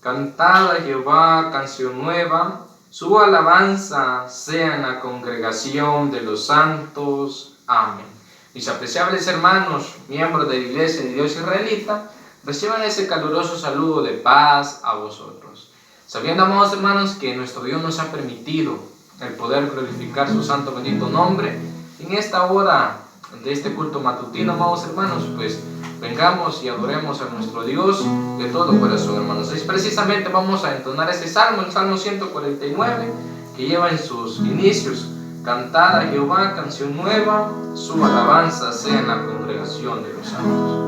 Cantad a Jehová canción nueva, su alabanza sea en la congregación de los santos. Amén. Mis apreciables hermanos, miembros de la Iglesia de Dios Israelita, reciban ese caluroso saludo de paz a vosotros. Sabiendo, amados hermanos, que nuestro Dios nos ha permitido el poder glorificar su santo bendito nombre, en esta hora de este culto matutino, amados hermanos, pues vengamos y adoremos a nuestro Dios de todo corazón, hermanos. Y precisamente vamos a entonar ese salmo, el Salmo 149, que lleva en sus inicios: Cantad a Jehová canción nueva, su alabanza sea en la congregación de los santos.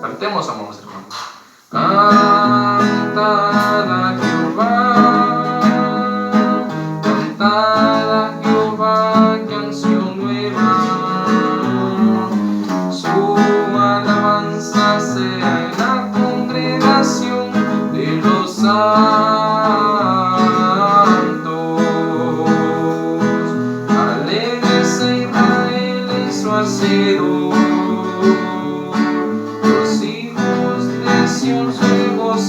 Cantemos, amados hermanos. Cantad a Jehová, cantad a Jehová canción nueva, su alabanza sea en la congregación de los santos. Alégrese Israel en su hacedor,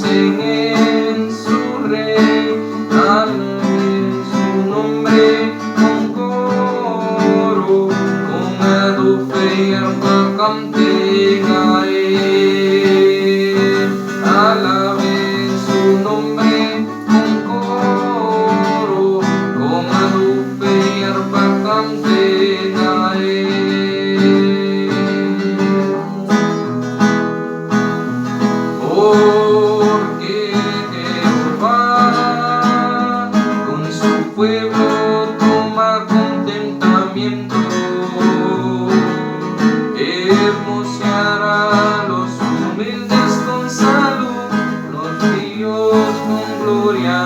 en su rey, alaben su nombre con coro, con adobe y arpa canten a él. Alaben su nombre con coro, con adobe y arpa canten a él. Pueblo toma contentamiento, hermoseará los humildes con salud, los ríos con gloria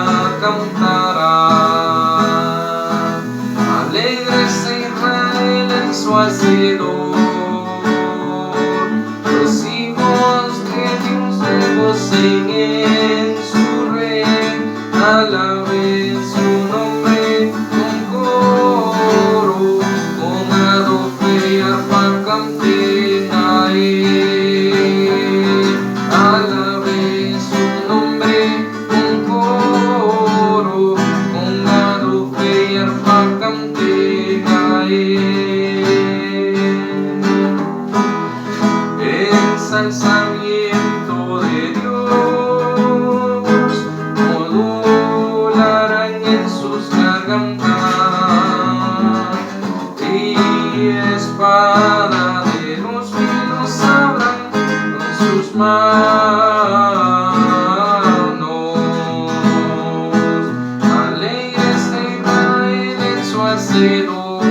cantarán. Alégrese Israel en su hacedor, los hijos de Dios se gocen en su rey. Alaben su nombre con coro, con adobe y arpa canten a él. Alaben su nombre con coro, con adobe y arpa canten a él. Ensalzamiento de Dios, modularán en sus gargantas, y espada de los filos sabrán con sus manos. Alégrese Israel en su hacedor,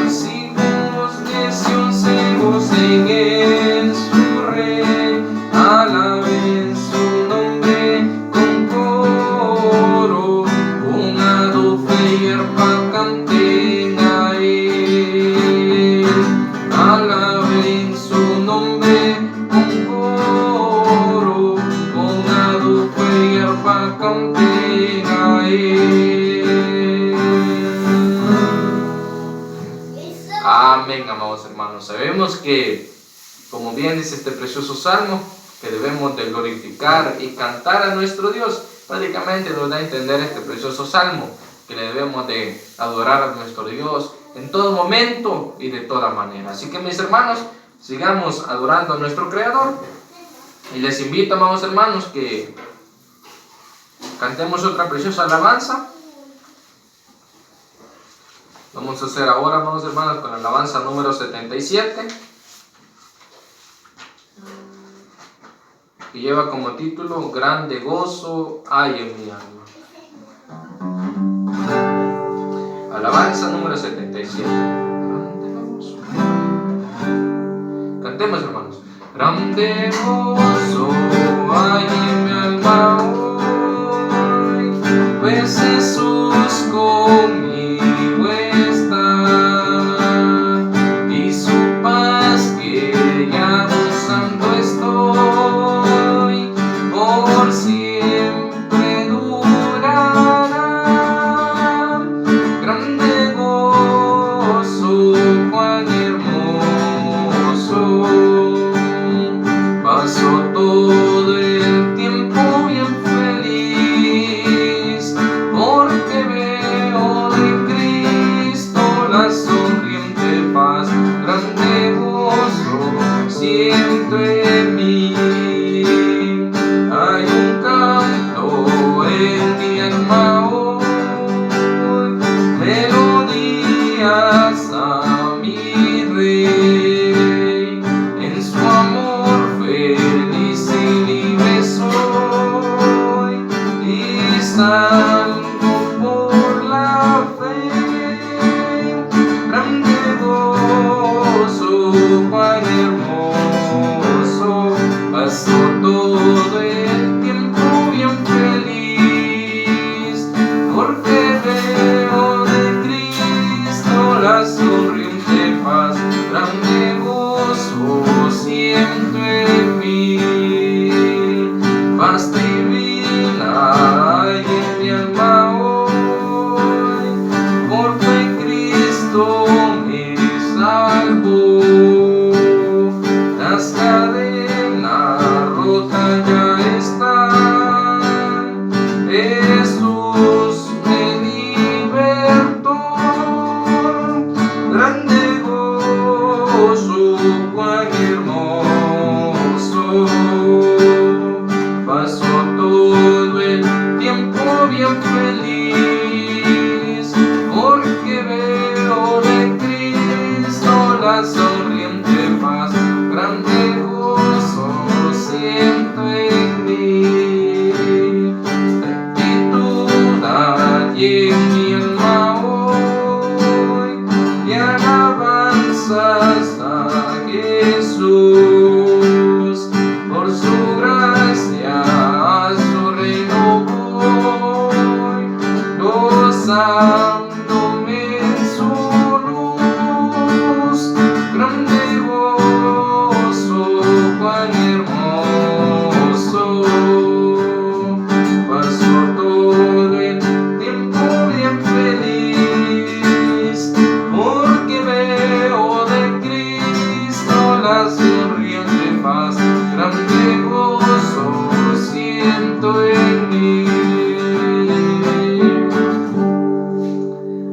los hijos de Sión se gocen en su rey. Alaben su nombre con coro, con adobe y arpa canten a él. Alaben su nombre con coro, con adobe y arpa canten a él. Amén, amados hermanos. Sabemos que, como bien dice este precioso salmo, que debemos de glorificar y cantar a nuestro Dios. Prácticamente nos da a entender este precioso salmo, que le debemos de adorar a nuestro Dios en todo momento y de toda manera. Así que, mis hermanos, sigamos adorando a nuestro Creador. Y les invito, amados hermanos, que cantemos otra preciosa alabanza. Vamos a hacer ahora, amados hermanos, con la alabanza número 77. Que lleva como título Grande gozo hay en mi alma. Alabanza número 77. Cantemos, hermanos. Grande gozo hay en mi alma hoy, pues Jesús conmigo está, y su paz que ya gozando estoy, por siempre durará. Grande gozo paz divina hay en mi alma hoy, por fe Cristo me salvó. Las cadenas rotas ya están, Jesús me libertó. Grande gozo, cuán hermoso, pasó todo el tiempo bien feliz, porque veo de Cristo la sonriente paz. Grande gozo siento en mí, rectitud hay en mi alma hoy, y alabanzas a Jesús, por su gracia a su reino voy, gozándome en su luz. Grande gozo, cuán hermoso, pasó todo el tiempo bien feliz, porque veo de Cristo la sonriente paz. Grande gozo siento en mí.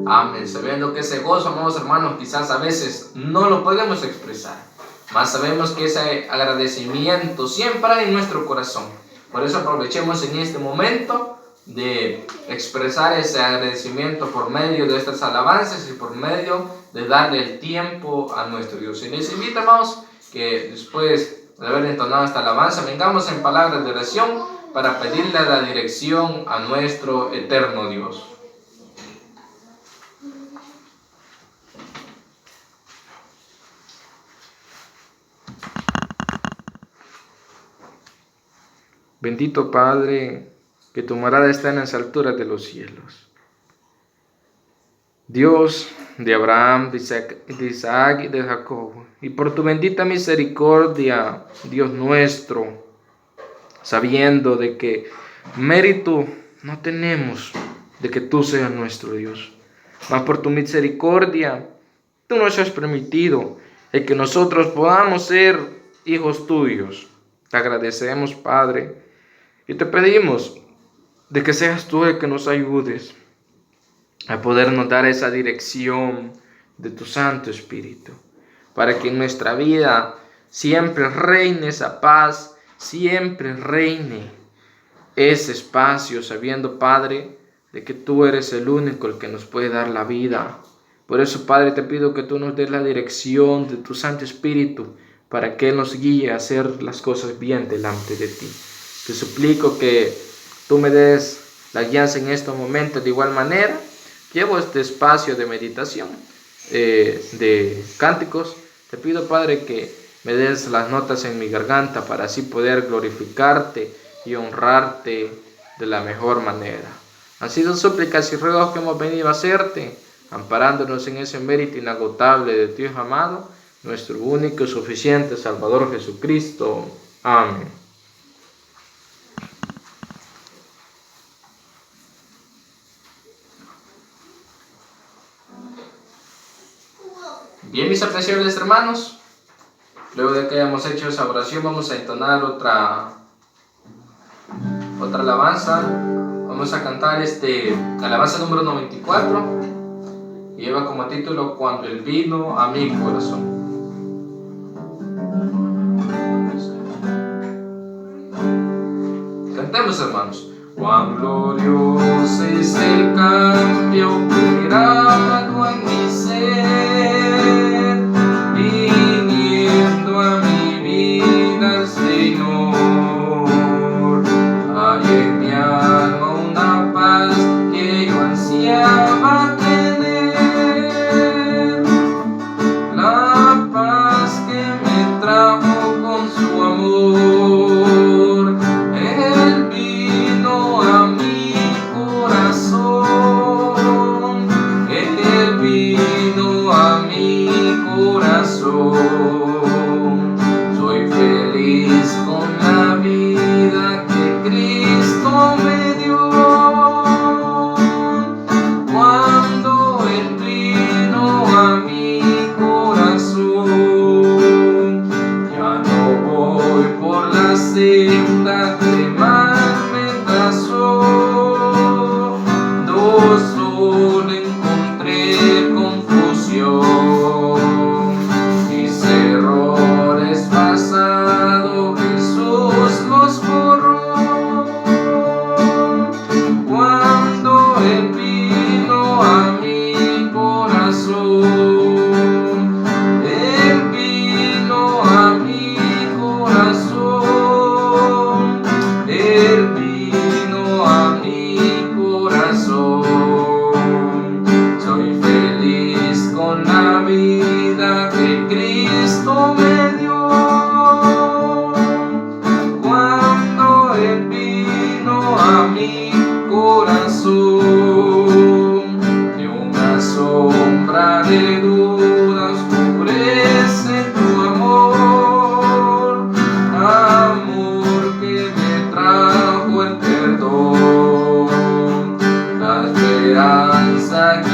Amén. Sabiendo que ese gozo, amados hermanos, quizás a veces no lo podemos expresar, mas sabemos que ese agradecimiento siempre hay en nuestro corazón. Por eso aprovechemos en este momento de expresar ese agradecimiento por medio de estas alabanzas y por medio de darle el tiempo a nuestro Dios. Y les invito, hermanos, que después de haber entonado esta alabanza, vengamos en palabras de oración para pedirle la dirección a nuestro eterno Dios. Bendito Padre, que tu morada está en las alturas de los cielos. Dios de Abraham, de Isaac y de Jacob, y por tu bendita misericordia, Dios nuestro, sabiendo de que mérito no tenemos de que tú seas nuestro Dios, mas por tu misericordia, tú nos has permitido el que nosotros podamos ser hijos tuyos. Te agradecemos, Padre, y te pedimos de que seas tú el que nos ayudes a podernos dar esa dirección de tu Santo Espíritu, para que en nuestra vida siempre reine esa paz, siempre reine ese espacio, sabiendo, Padre, de que tú eres el único el que nos puede dar la vida. Por eso, Padre, te pido que tú nos des la dirección de tu Santo Espíritu, para que Él nos guíe a hacer las cosas bien delante de ti. Te suplico que tú me des la guianza en estos momentos. De igual manera, llevo este espacio de meditación, de cánticos. Te pido, Padre, que me des las notas en mi garganta para así poder glorificarte y honrarte de la mejor manera. Han sido súplicas y ruegos que hemos venido a hacerte, amparándonos en ese mérito inagotable de tu Hijo amado, nuestro único y suficiente Salvador Jesucristo. Amén. Bien, mis apreciables hermanos, luego de que hayamos hecho esa oración, vamos a entonar otra alabanza. Vamos a cantar alabanza número 94, y lleva como título Cuando Él vino a mi corazón. Cantemos, hermanos. Cuán glorioso es el cambio operado en mi ser, viniendo a mi vida el Señor. Hay en mi alma una paz que yo ansiaba tener, la paz que me trajo con su amor. Él vino a mi corazón, Él vino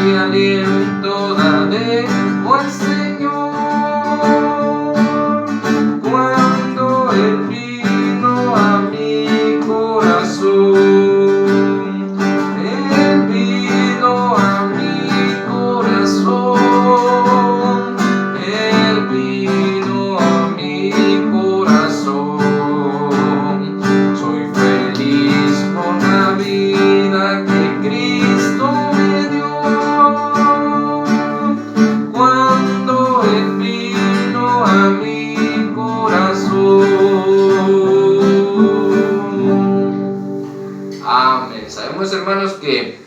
y aliento da de buen Señor. Cuando Él vino a mi corazón, Él vino a mi corazón, Él vino a mi corazón. Soy feliz con la vida que Cristo me dio. Cuando Él vino a mi corazón. Amén. Sabemos, hermanos, que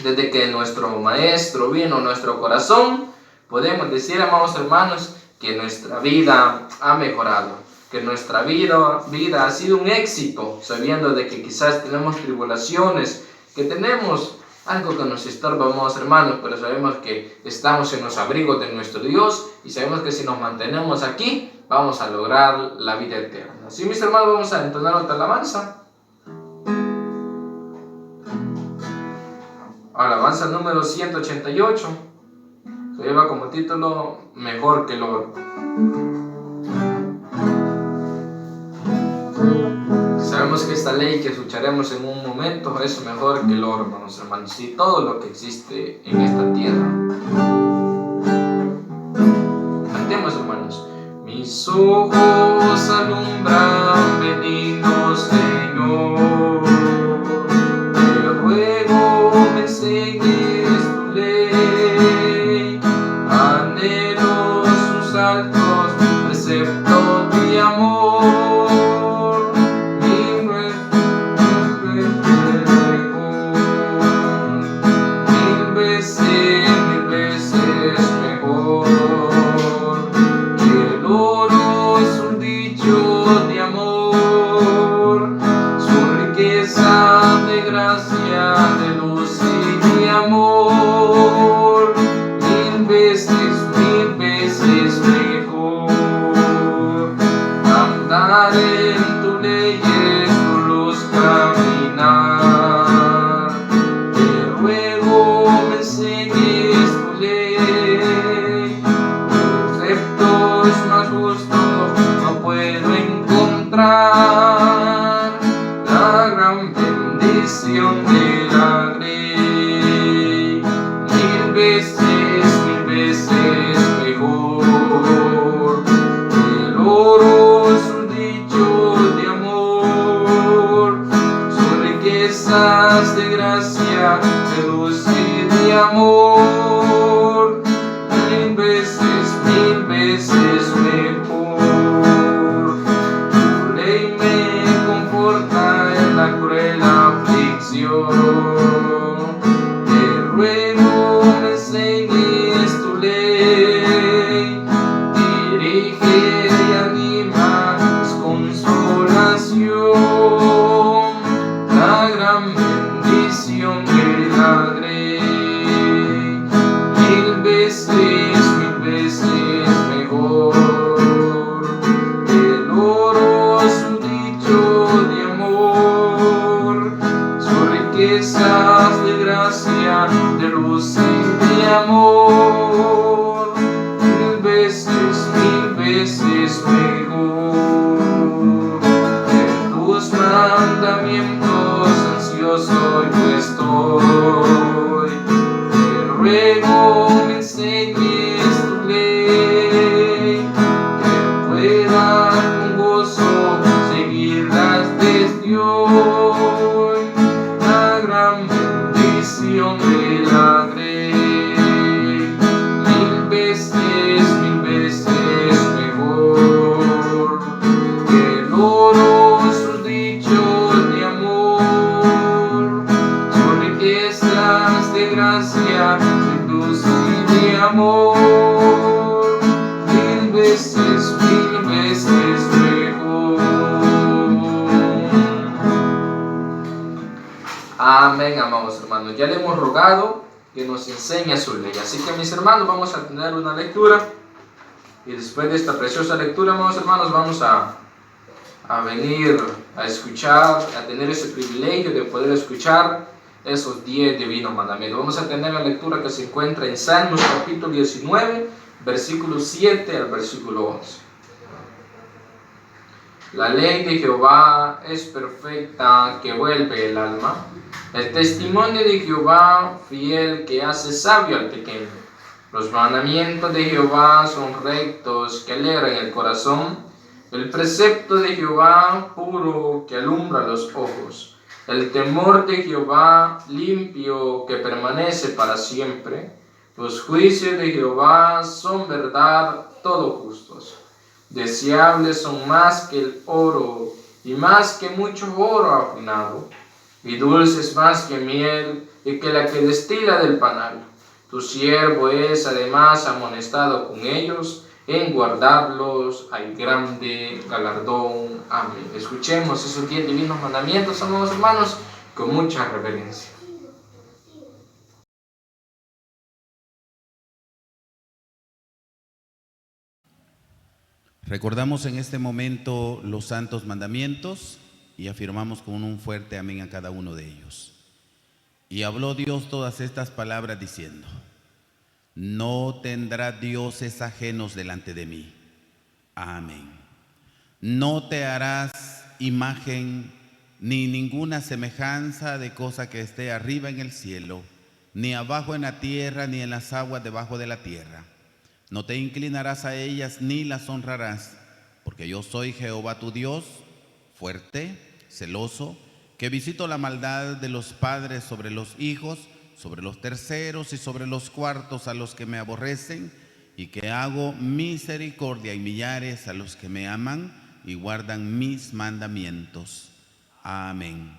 desde que nuestro Maestro vino a nuestro corazón, podemos decir, amados hermanos, que nuestra vida ha mejorado, que nuestra vida ha sido un éxito, sabiendo de que quizás tenemos tribulaciones, que tenemos algo que nos estorba, amados hermanos, pero sabemos que estamos en los abrigos de nuestro Dios y sabemos que si nos mantenemos aquí, vamos a lograr la vida eterna. Así, mis hermanos, vamos a entonar otra alabanza. Alabanza número 188, que lleva como título Mejor que el oro. Sabemos que esta ley que escucharemos en un momento es mejor que el oro, hermanos, y todo lo que existe en esta tierra. Cantemos, hermanos. Mis ojos alumbran, benigno Señor, te ruego me enseñes tu ley, anhelo sus altos preceptos de amor, mil veces mejor que el oro es un dicho de amor, su riqueza de gracia, de luz y de amor, mil veces mejor. Andar en tu ley es tu luz caminar, te ruego me enseñes tu ley, preceptos más justos no puedo encontrar, la gran bendición de la ley, mil veces mejor. El oro es un dicho de amor, son riquezas de gracia, de luz y de amor, mil veces mejor. Tu ley me conforta en la cruel aflicción, te ruego me enseñes tu ley, dirige y anima, es consolación, la gran bendición de la ley, mil veces mejor. El oro es un dicho de amor, son riquezas de gracia, de luz y de amor, mil veces mejor. En tus mandamientos ansioso yo estoy, te ruego me enseñes tu ley, que pueda con gozo seguirlas desde hoy, la gran bendición de la ley, mil veces mejor. El oro es un dicho de amor, son riquezas de gracia, de luz y de amor, mil veces mejor. Amén, amados hermanos. Ya le hemos rogado que nos enseñe su ley. Así que, mis hermanos, vamos a tener una lectura. Y después de esta preciosa lectura, amados hermanos, vamos a venir a escuchar, a tener ese privilegio de poder escuchar esos 10 divinos mandamientos. Vamos a tener la lectura que se encuentra en Salmos capítulo 19, versículo 7 al versículo 11. La ley de Jehová es perfecta, que vuelve el alma. El testimonio de Jehová, fiel, que hace sabio al pequeño. Los mandamientos de Jehová son rectos, que alegran el corazón. El precepto de Jehová, puro, que alumbra los ojos. El temor de Jehová, limpio, que permanece para siempre. Los juicios de Jehová son verdad, todos justos. Deseables son más que el oro, y más que mucho oro afinado, y dulces más que miel, y que la que destila del panal. Tu siervo es además amonestado con ellos, en guardarlos hay grande galardón. Amén. Escuchemos esos 10 divinos mandamientos, amados hermanos, con mucha reverencia. Recordamos en este momento los santos mandamientos y afirmamos con un fuerte amén a cada uno de ellos. Y habló Dios todas estas palabras diciendo: no tendrá dioses ajenos delante de mí. Amén. No te harás imagen ni ninguna semejanza de cosa que esté arriba en el cielo, ni abajo en la tierra, ni en las aguas debajo de la tierra. No te inclinarás a ellas ni las honrarás, porque yo soy Jehová tu Dios, fuerte, celoso, que visito la maldad de los padres sobre los hijos, sobre los terceros y sobre los cuartos a los que me aborrecen, y que hago misericordia y millares a los que me aman y guardan mis mandamientos. Amén.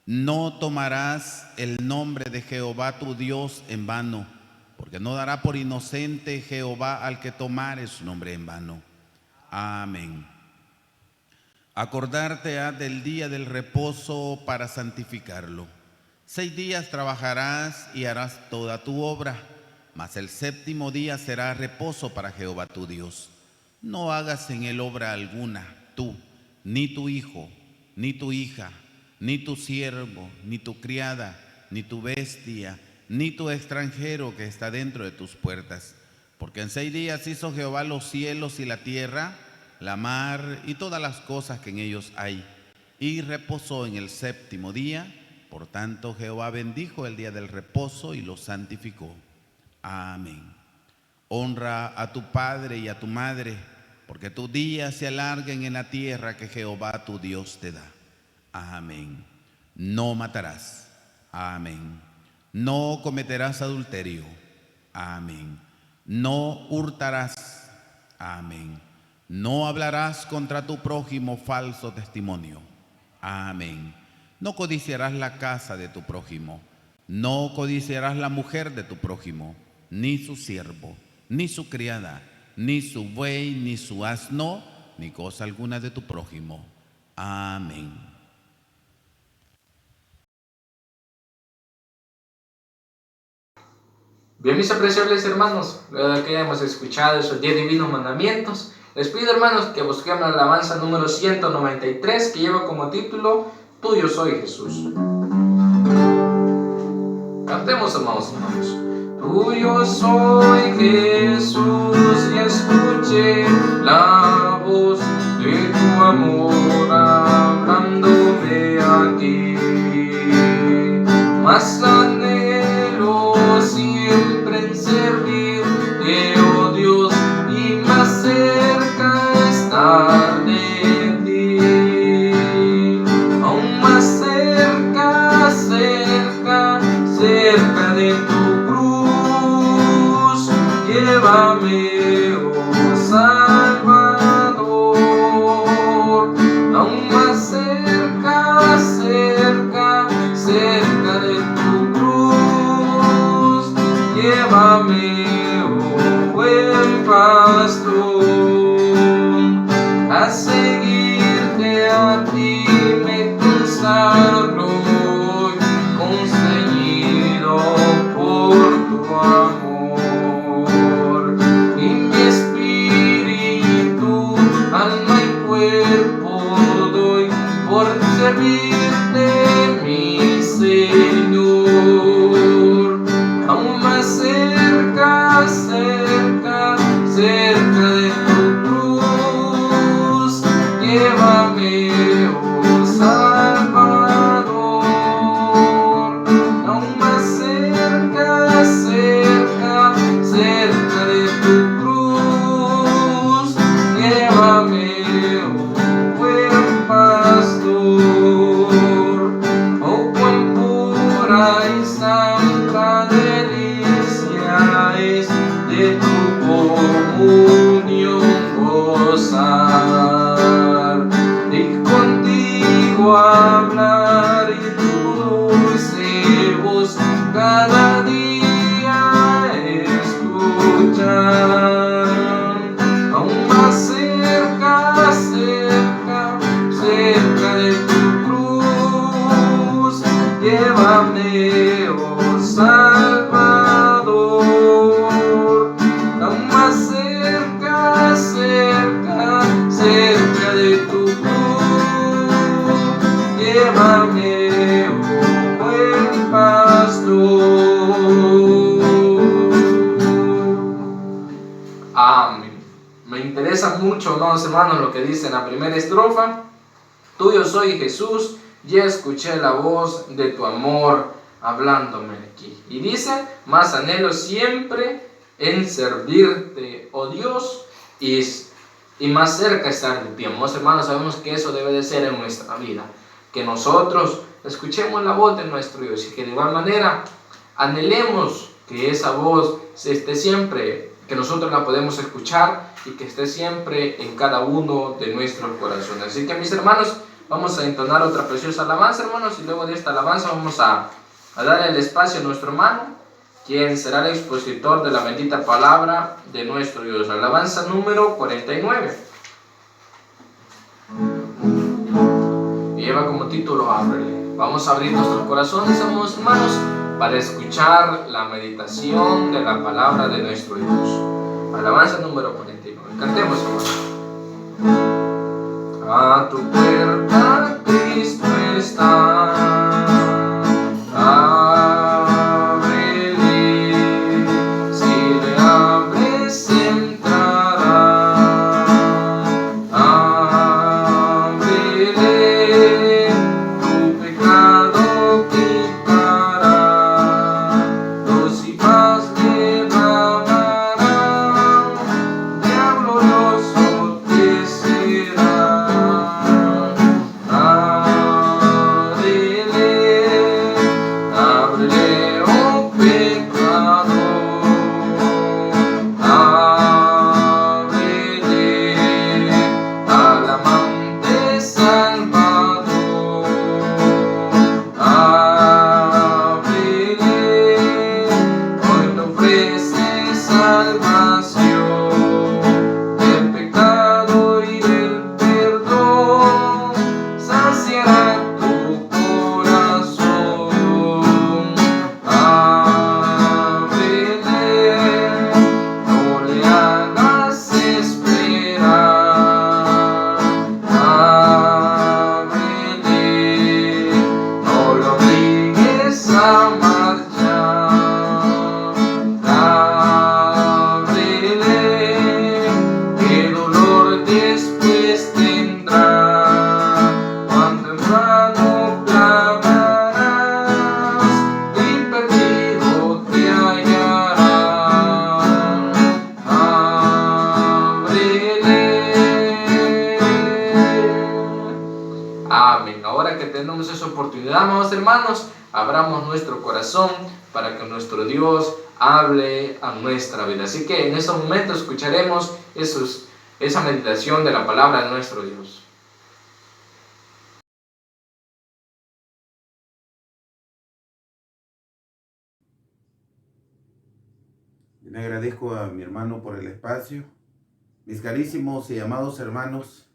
No tomarás el nombre de Jehová tu Dios en vano, porque no dará por inocente Jehová al que tomare su nombre en vano. Amén. Acordarte has del día del reposo para santificarlo. 6 días trabajarás y harás toda tu obra, mas el 7º día será reposo para Jehová tu Dios. No hagas en él obra alguna, tú, ni tu hijo, ni tu hija, ni tu siervo, ni tu criada, ni tu bestia, ni tu extranjero que está dentro de tus puertas. Porque en 6 días hizo Jehová los cielos y la tierra, la mar y todas las cosas que en ellos hay, y reposó en el 7º día. Por tanto, Jehová bendijo el día del reposo y lo santificó. Amén. Honra a tu padre y a tu madre, porque tus días se alarguen en la tierra que Jehová tu Dios te da. Amén. No matarás. Amén. No cometerás adulterio. Amén. No hurtarás. Amén. No hablarás contra tu prójimo falso testimonio. Amén. No codiciarás la casa de tu prójimo. No codiciarás la mujer de tu prójimo, ni su siervo, ni su criada, ni su buey, ni su asno, ni cosa alguna de tu prójimo. Amén. Bien, mis apreciables hermanos, luego de que hemos escuchado esos 10 divinos mandamientos, les pido, hermanos, que busquemos la alabanza número 193, que lleva como título Tuyo soy, Jesús. Cantemos, amados hermanos. Tuyo soy, Jesús, y escuché la voz de tu amor hablándome aquí. Más anhelo siempre en servirte, oh Dios, y más cerca estar de ti. Aún más cerca, cerca de tu cruz, llévame, oh Salvador. Llévame, oh Salvador, aún más cerca, cerca, cerca de tu cruz. Llévame, oh buen pastor. Amén. Me interesa mucho, amados hermanos, lo que dice en la primera estrofa. Tuyo soy, Jesús, ya escuché la voz de tu amor hablándome aquí. Y dice, más anhelo siempre en servirte, oh Dios, y más cerca estar de ti. Amados hermanos, sabemos que eso debe de ser en nuestra vida, que nosotros escuchemos la voz de nuestro Dios y que de igual manera anhelemos que esa voz esté siempre, que nosotros la podemos escuchar y que esté siempre en cada uno de nuestros corazones. Así que, mis hermanos, vamos a entonar otra preciosa alabanza, hermanos, y luego de esta alabanza vamos a darle el espacio a nuestro hermano, quien será el expositor de la bendita palabra de nuestro Dios. Alabanza número 49. Y lleva como título Ábrele. Vamos a abrir nuestros corazones, amados hermanos, para escuchar la meditación de la palabra de nuestro Dios. Alabanza número 49. Cantemos, hermanos. A tu puerta Cristo está, ábrele, si le abres entrará, ábrele, tu pecado quitará, luz y paz le dará, día glorioso te será. Ábrele, oh pecador, ábrele al amante Salvador, ábrele, hoy te ofrece salvación del pecado y del perdón, saciará tu corazón. Ábrele, no le hagas esperar. Ábrele, no lo obligues a marchar. Ábrele, qué dolor después tendrá cuando en vano clamarás y perdido te hallarán. Ábrele. Amén. Ahora que tenemos esa oportunidad, amados hermanos, abramos nuestro corazón para que nuestro Dios hable a nuestra vida. Así que en estos momentos escucharemos esa meditación de la palabra de nuestro Dios. Le agradezco a mi hermano por el espacio. Mis carísimos y amados hermanos,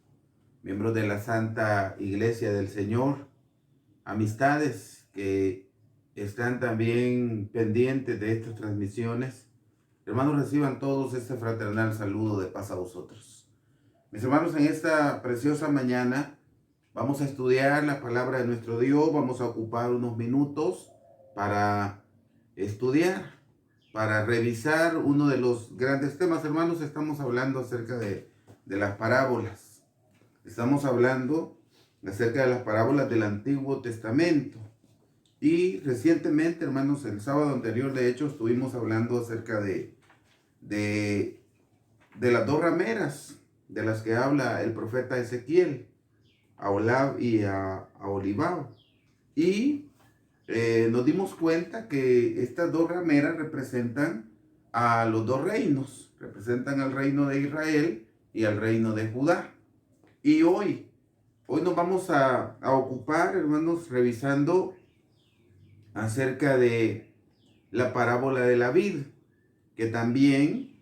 miembros de la Santa Iglesia del Señor, amistades que están también pendientes de estas transmisiones, hermanos, reciban todos este fraternal saludo de paz a vosotros. Mis hermanos, en esta preciosa mañana vamos a estudiar la palabra de nuestro Dios, vamos a ocupar unos minutos para estudiar, para revisar uno de los grandes temas. Hermanos, estamos hablando acerca de las parábolas. Estamos hablando acerca de las parábolas del Antiguo Testamento. Y recientemente, hermanos, el sábado anterior, de hecho, estuvimos hablando acerca de las dos rameras de las que habla el profeta Ezequiel, a Olab y a Olibao. Y nos dimos cuenta que estas dos rameras representan a los dos reinos, representan al reino de Israel y al reino de Judá. Y hoy nos vamos a ocupar, hermanos, revisando acerca de la parábola de la vid, que también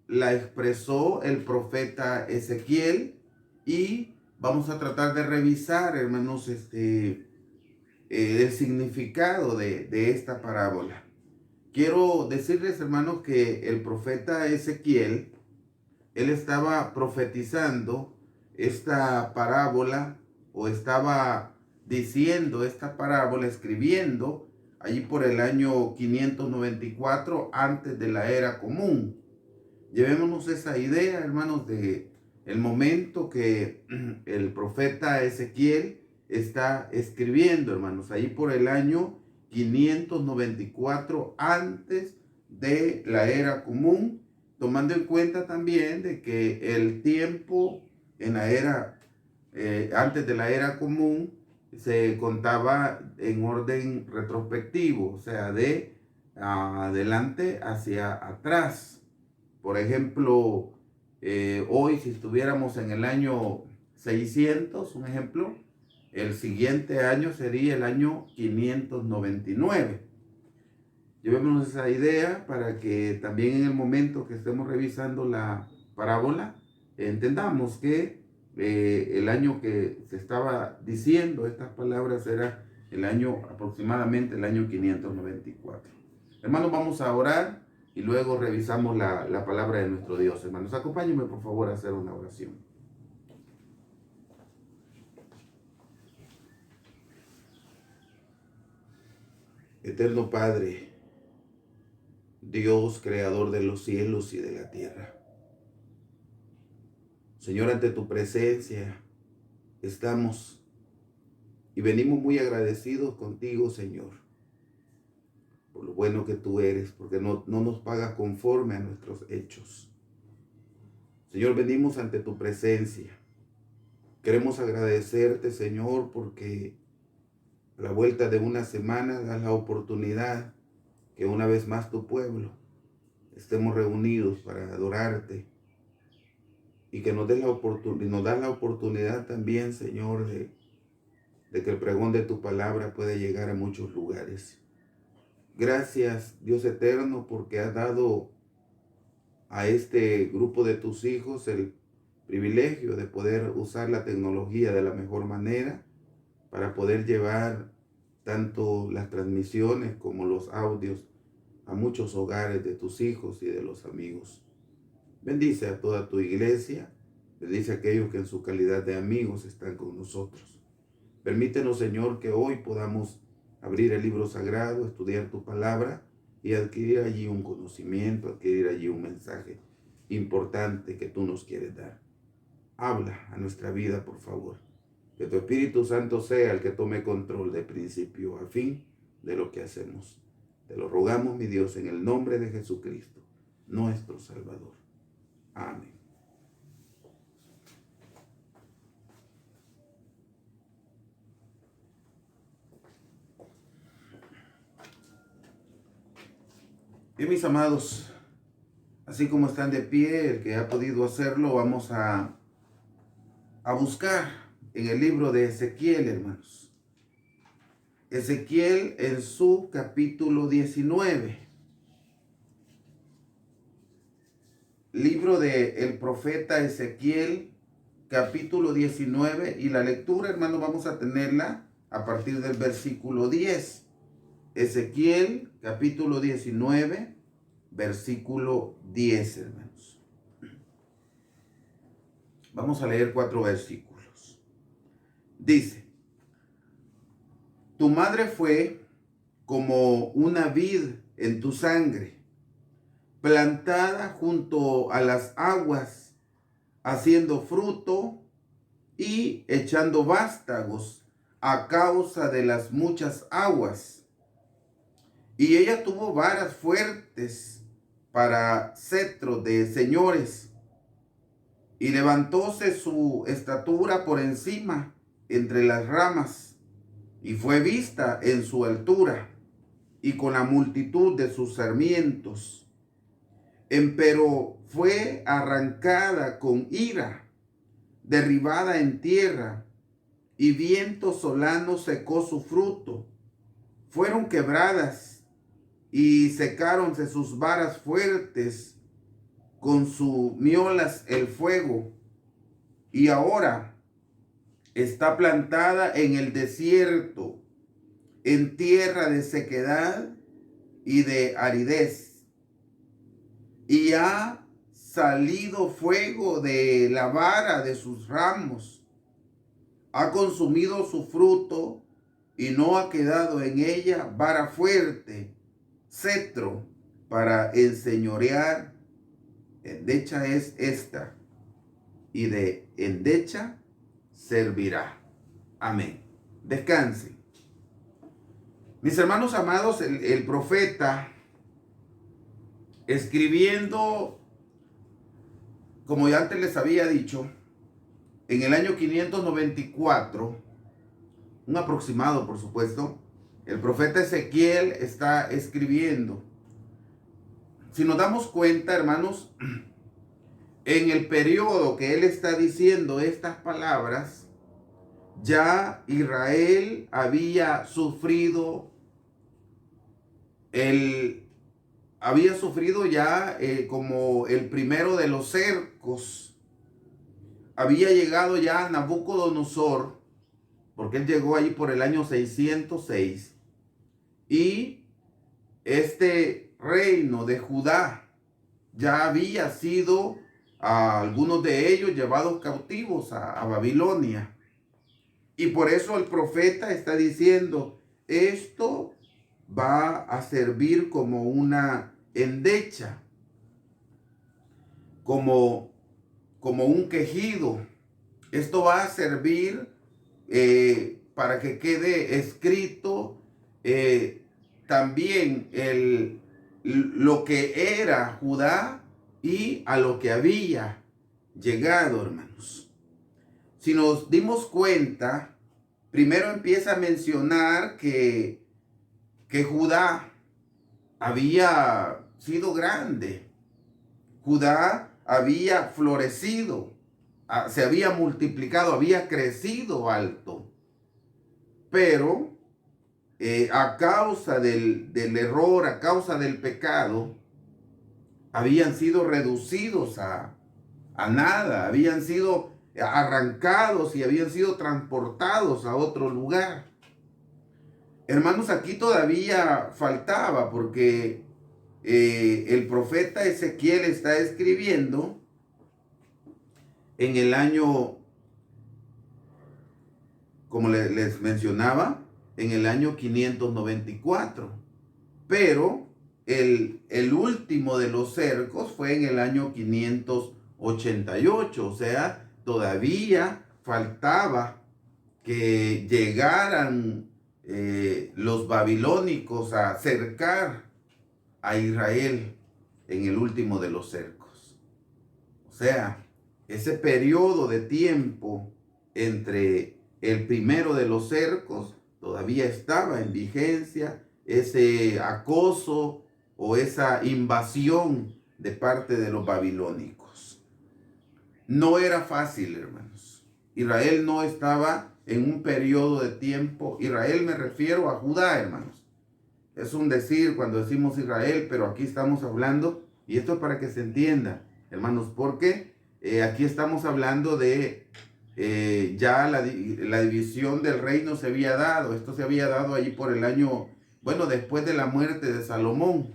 la expresó el profeta Ezequiel, y vamos a tratar de revisar, hermanos, el significado de esta parábola. Quiero decirles, hermanos, que el profeta Ezequiel, él estaba profetizando esta parábola, o estaba diciendo esta parábola, escribiendo allí por el año 594 antes de la era común. Llevémonos esa idea, hermanos, de el momento que el profeta Ezequiel está escribiendo, hermanos, ahí por el año 594 antes de la era común, tomando en cuenta también de que el tiempo en la era, antes de la era común, se contaba en orden retrospectivo, o sea, de adelante hacia atrás. Por ejemplo, hoy si estuviéramos en el año 600, un ejemplo, el siguiente año sería el año 599. Llevémonos esa idea para que también en el momento que estemos revisando la parábola, entendamos que el año que se estaba diciendo estas palabras era el año, aproximadamente el año 594. Hermanos, vamos a orar y luego revisamos la palabra de nuestro Dios. Hermanos, acompáñenme por favor a hacer una oración. Eterno Padre, Dios, creador de los cielos y de la tierra. Señor, ante tu presencia estamos y venimos muy agradecidos contigo, Señor, por lo bueno que tú eres, porque no nos pagas conforme a nuestros hechos. Señor, venimos ante tu presencia. Queremos agradecerte, Señor, porque a la vuelta de una semana das la oportunidad que una vez más tu pueblo estemos reunidos para adorarte, y que nos das la oportunidad también, Señor, de que el pregón de tu palabra pueda llegar a muchos lugares. Gracias, Dios eterno, porque has dado a este grupo de tus hijos el privilegio de poder usar la tecnología de la mejor manera para poder llevar tanto las transmisiones como los audios a muchos hogares de tus hijos y de los amigos. Bendice a toda tu iglesia, bendice a aquellos que en su calidad de amigos están con nosotros. Permítenos, Señor, que hoy podamos abrir el libro sagrado, estudiar tu palabra y adquirir allí un conocimiento, adquirir allí un mensaje importante que tú nos quieres dar. Habla a nuestra vida, por favor. Que tu Espíritu Santo sea el que tome control de principio a fin de lo que hacemos. Te lo rogamos, mi Dios, en el nombre de Jesucristo, nuestro Salvador. Amén. Bien, mis amados, así como están de pie, el que ha podido hacerlo, vamos a buscar en el libro de Ezequiel, hermanos. Ezequiel en su capítulo 19. Libro del profeta Ezequiel, capítulo 19. Y la lectura, hermanos, vamos a tenerla a partir del versículo 10. Ezequiel, capítulo 19, versículo 10, hermanos. Vamos a leer 4 versículos. Dice: tu madre fue como una vid en tu sangre, plantada junto a las aguas, haciendo fruto y echando vástagos a causa de las muchas aguas. Y ella tuvo varas fuertes para cetro de señores, y levantóse su estatura por encima entre las ramas, y fue vista en su altura y con la multitud de sus sarmientos. Empero fue arrancada con ira, derribada en tierra, y viento solano secó su fruto. Fueron quebradas y secáronse sus varas fuertes, consumiólas el fuego, y ahora está plantada en el desierto, en tierra de sequedad y de aridez, y ha salido fuego de la vara de sus ramos, ha consumido su fruto y no ha quedado en ella vara fuerte, cetro para enseñorear. Endecha es esta, y de endecha servirá. Amén. Descanse. Mis hermanos amados, el profeta, escribiendo, como ya antes les había dicho, en el año 594, un aproximado por supuesto, el profeta Ezequiel está escribiendo. Si nos damos cuenta, hermanos, en el periodo que él está diciendo estas palabras, ya Israel había sufrido ya como el primero de los cercos. Había llegado ya Nabucodonosor, porque él llegó allí por el año 606, y este reino de Judá ya había sido algunos de ellos llevados cautivos a Babilonia. Y por eso el profeta está diciendo, esto va a servir como una endecha, como un quejido. Esto va a servir para que quede escrito también lo que era Judá y a lo que había llegado, hermanos. Si nos dimos cuenta, primero empieza a mencionar que Judá había sido grande. Judá había florecido, se había multiplicado, había crecido alto. Pero a causa del error, a causa del pecado, habían sido reducidos a nada, habían sido arrancados y habían sido transportados a otro lugar. Hermanos, aquí todavía faltaba, porque el profeta Ezequiel está escribiendo en el año, como les mencionaba, en el año 594. Pero el último de los cercos fue en el año 588. O sea, todavía faltaba que llegaran los babilónicos a cercar a Israel en el último de los cercos. O sea, ese periodo de tiempo entre el primero de los cercos todavía estaba en vigencia, ese acoso o esa invasión de parte de los babilónicos. No era fácil, hermanos. Israel no estaba en un periodo de tiempo. Israel, me refiero a Judá, hermanos. Es un decir cuando decimos Israel, pero aquí estamos hablando, y esto es para que se entienda, hermanos, porque aquí estamos hablando de ya la división del reino se había dado. Esto se había dado allí por el año, bueno, después de la muerte de Salomón.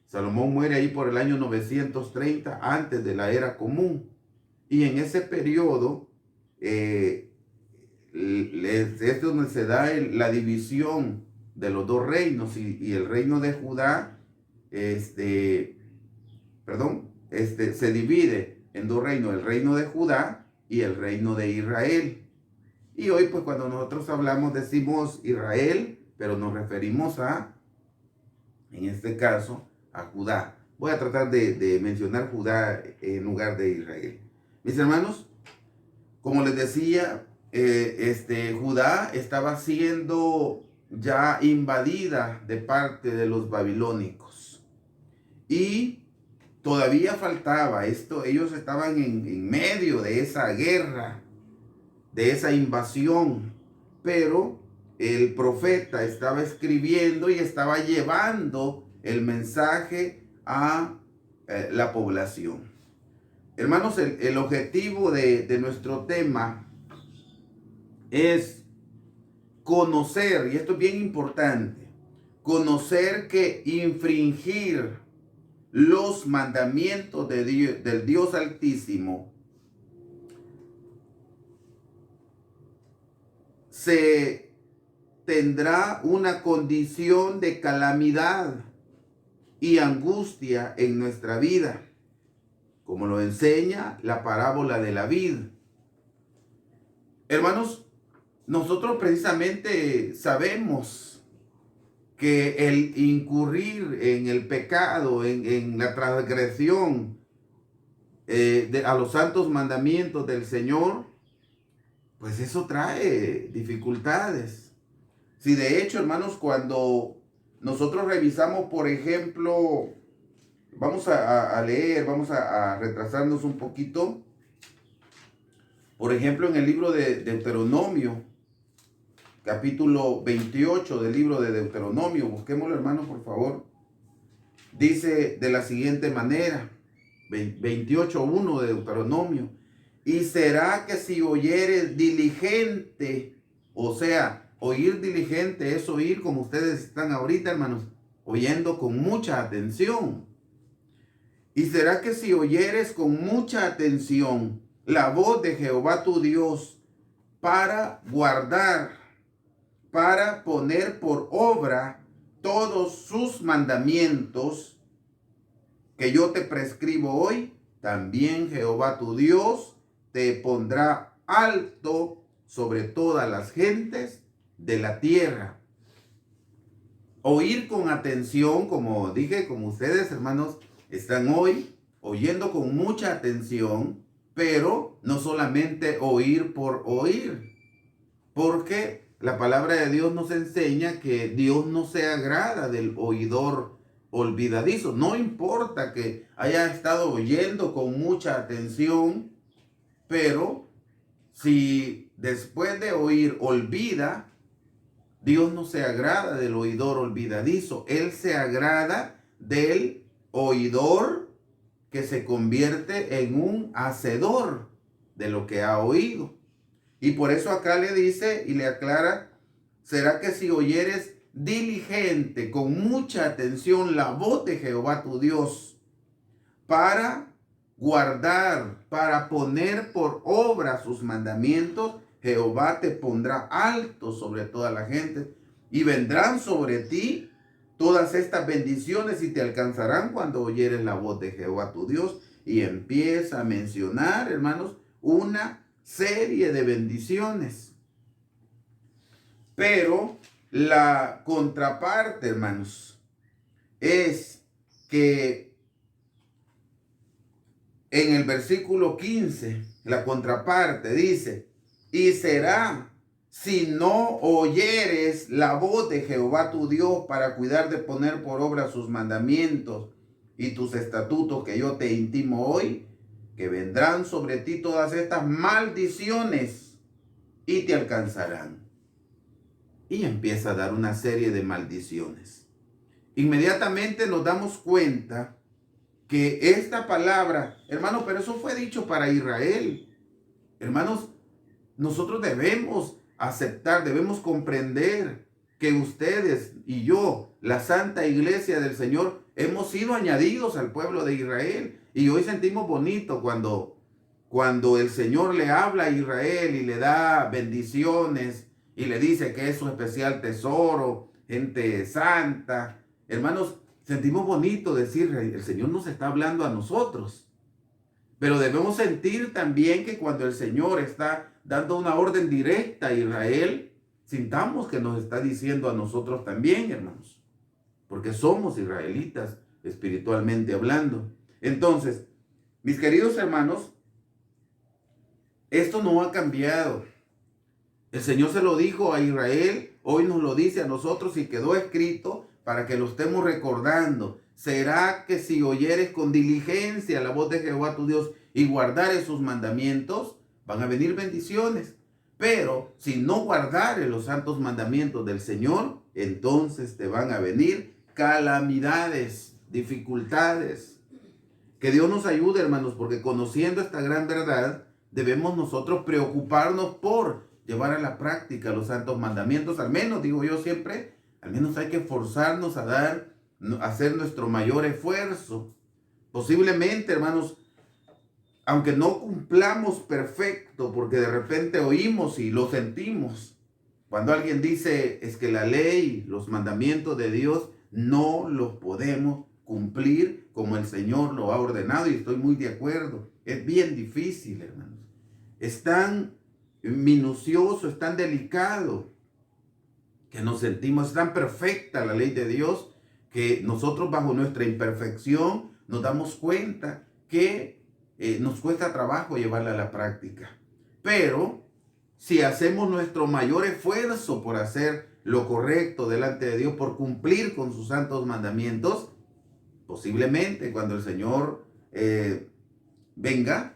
Salomón muere ahí por el año 930, antes de la era común. Y en ese periodo es donde se da la división de los dos reinos, y el reino de Judá se divide en dos reinos, el reino de Judá y el reino de Israel. Y hoy, pues, cuando nosotros hablamos, decimos Israel, pero nos referimos en este caso, a Judá. Voy a tratar de mencionar Judá en lugar de Israel. Mis hermanos, como les decía, Judá estaba siendo ya invadida de parte de los babilónicos, y todavía faltaba esto. Ellos estaban en medio de esa guerra, de esa invasión, pero el profeta estaba escribiendo y estaba llevando el mensaje a la población. Hermanos, el objetivo de nuestro tema es conocer, y esto es bien importante, conocer que infringir los mandamientos de Dios, del Dios Altísimo se tendrá una condición de calamidad y angustia en nuestra vida, como lo enseña la parábola de la vid. Hermanos, nosotros precisamente sabemos que el incurrir en el pecado, en la transgresión a los santos mandamientos del Señor, pues eso trae dificultades. Si de hecho, hermanos, cuando nosotros revisamos, por ejemplo, vamos a leer, vamos a retrasarnos un poquito. Por ejemplo, en el libro de Deuteronomio, capítulo 28 del libro de Deuteronomio, busquémoslo, hermanos, por favor. Dice de la siguiente manera, 28:1 de Deuteronomio: y será que si oyeres diligente, o sea, oír diligente es oír como ustedes están ahorita, hermanos, oyendo con mucha atención. Y será que si oyeres con mucha atención la voz de Jehová tu Dios para guardar, para poner por obra todos sus mandamientos que yo te prescribo hoy, también Jehová tu Dios te pondrá alto sobre todas las gentes de la tierra. Oír con atención, como dije, como ustedes, hermanos, están hoy oyendo con mucha atención, pero no solamente oír por oír, porque la palabra de Dios nos enseña que Dios no se agrada del oidor olvidadizo. No importa que haya estado oyendo con mucha atención, pero si después de oír olvida, Dios no se agrada del oidor olvidadizo. Él se agrada del oidor que se convierte en un hacedor de lo que ha oído. Y por eso acá le dice y le aclara: será que si oyeres diligente, con mucha atención, la voz de Jehová tu Dios, para guardar, para poner por obra sus mandamientos, Jehová te pondrá alto sobre toda la gente, y vendrán sobre ti todas estas bendiciones y te alcanzarán cuando oyeres la voz de Jehová tu Dios. Y empieza a mencionar, hermanos, una serie de bendiciones. Pero la contraparte, hermanos, es que en el versículo 15, la contraparte dice: y será si no oyeres la voz de Jehová tu Dios para cuidar de poner por obra sus mandamientos y tus estatutos que yo te intimo hoy, que vendrán sobre ti todas estas maldiciones y te alcanzarán. Y empieza a dar una serie de maldiciones. Inmediatamente nos damos cuenta que esta palabra, hermanos, pero eso fue dicho para Israel. Hermanos, nosotros debemos aceptar, debemos comprender que ustedes y yo, la Santa Iglesia del Señor, hemos sido añadidos al pueblo de Israel. Y hoy sentimos bonito cuando el Señor le habla a Israel y le da bendiciones y le dice que es su especial tesoro, gente santa. Hermanos, sentimos bonito decir: el Señor nos está hablando a nosotros. Pero debemos sentir también que cuando el Señor está dando una orden directa a Israel, sintamos que nos está diciendo a nosotros también, hermanos, porque somos israelitas espiritualmente hablando. Entonces, mis queridos hermanos, esto no ha cambiado. El Señor se lo dijo a Israel, hoy nos lo dice a nosotros y quedó escrito para que lo estemos recordando. Será que si oyeres con diligencia la voz de Jehová tu Dios y guardares sus mandamientos, van a venir bendiciones. Pero si no guardares los santos mandamientos del Señor, entonces te van a venir calamidades, dificultades. Que Dios nos ayude, hermanos, porque conociendo esta gran verdad, debemos nosotros preocuparnos por llevar a la práctica los santos mandamientos. Al menos, digo yo siempre, al menos hay que esforzarnos a hacer nuestro mayor esfuerzo. Posiblemente, hermanos, aunque no cumplamos perfecto, porque de repente oímos y lo sentimos, cuando alguien dice es que la ley, los mandamientos de Dios, no los podemos cumplir como el Señor lo ha ordenado, y estoy muy de acuerdo. Es bien difícil, hermanos. Es tan minucioso, es tan delicado que nos sentimos, es tan perfecta la ley de Dios que nosotros bajo nuestra imperfección nos damos cuenta que nos cuesta trabajo llevarla a la práctica. Pero si hacemos nuestro mayor esfuerzo por hacer lo correcto delante de Dios, por cumplir con sus santos mandamientos, posiblemente cuando el Señor venga,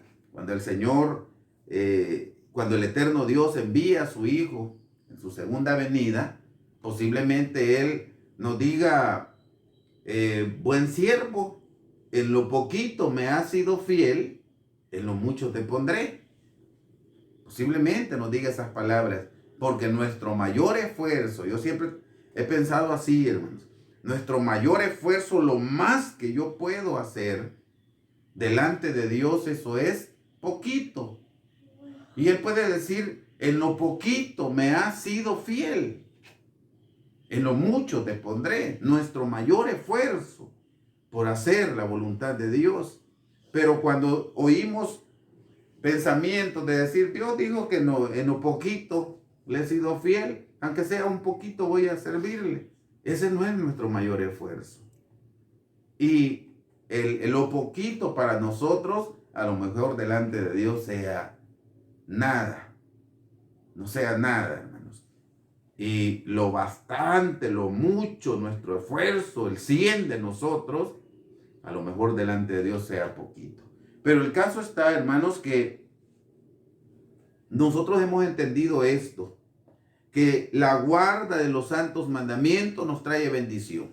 cuando el eterno Dios envía a su Hijo en su segunda venida, posiblemente Él nos diga, buen siervo, en lo poquito me has sido fiel, en lo mucho te pondré. Posiblemente nos diga esas palabras, porque nuestro mayor esfuerzo, yo siempre he pensado así, hermanos, nuestro mayor esfuerzo, lo más que yo puedo hacer delante de Dios, eso es poquito. Y Él puede decir, en lo poquito me has sido fiel, en lo mucho te pondré. Nuestro mayor esfuerzo por hacer la voluntad de Dios. Pero cuando oímos pensamientos de decir, Dios dijo que no, en lo poquito le he sido fiel, aunque sea un poquito voy a servirle. Ese no es nuestro mayor esfuerzo. Y lo poquito para nosotros, a lo mejor delante de Dios sea nada. No sea nada, hermanos. Y lo bastante, lo mucho, nuestro esfuerzo, el 100 de nosotros, a lo mejor delante de Dios sea poquito. Pero el caso está, hermanos, que nosotros hemos entendido esto, que la guarda de los santos mandamientos nos trae bendición.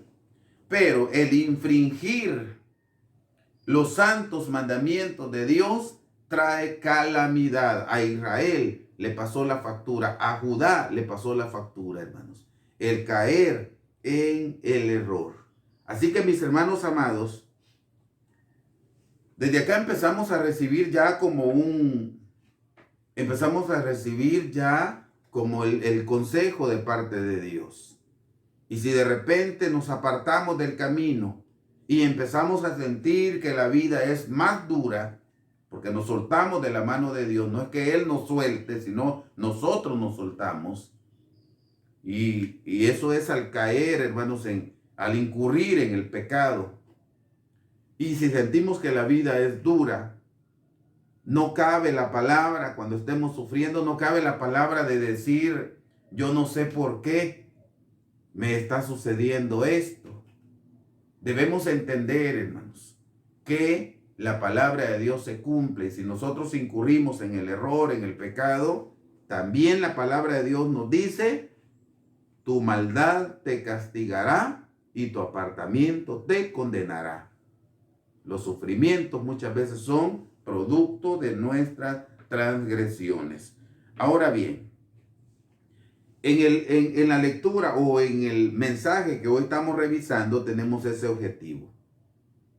Pero el infringir los santos mandamientos de Dios trae calamidad. A Israel le pasó la factura, a Judá le pasó la factura, hermanos. El caer en el error. Así que, mis hermanos amados, desde acá empezamos a recibir ya como el consejo de parte de Dios. Y si de repente nos apartamos del camino y empezamos a sentir que la vida es más dura, porque nos soltamos de la mano de Dios, no es que Él nos suelte, sino nosotros nos soltamos. Y eso es al caer, hermanos, al incurrir en el pecado. Y si sentimos que la vida es dura, no cabe la palabra, cuando estemos sufriendo, no cabe la palabra de decir, yo no sé por qué me está sucediendo esto. Debemos entender, hermanos, que la palabra de Dios se cumple. Y si nosotros incurrimos en el error, en el pecado, también la palabra de Dios nos dice, tu maldad te castigará y tu apartamiento te condenará. Los sufrimientos muchas veces son producto de nuestras transgresiones. Ahora bien, en la lectura o en el mensaje que hoy estamos revisando tenemos ese objetivo.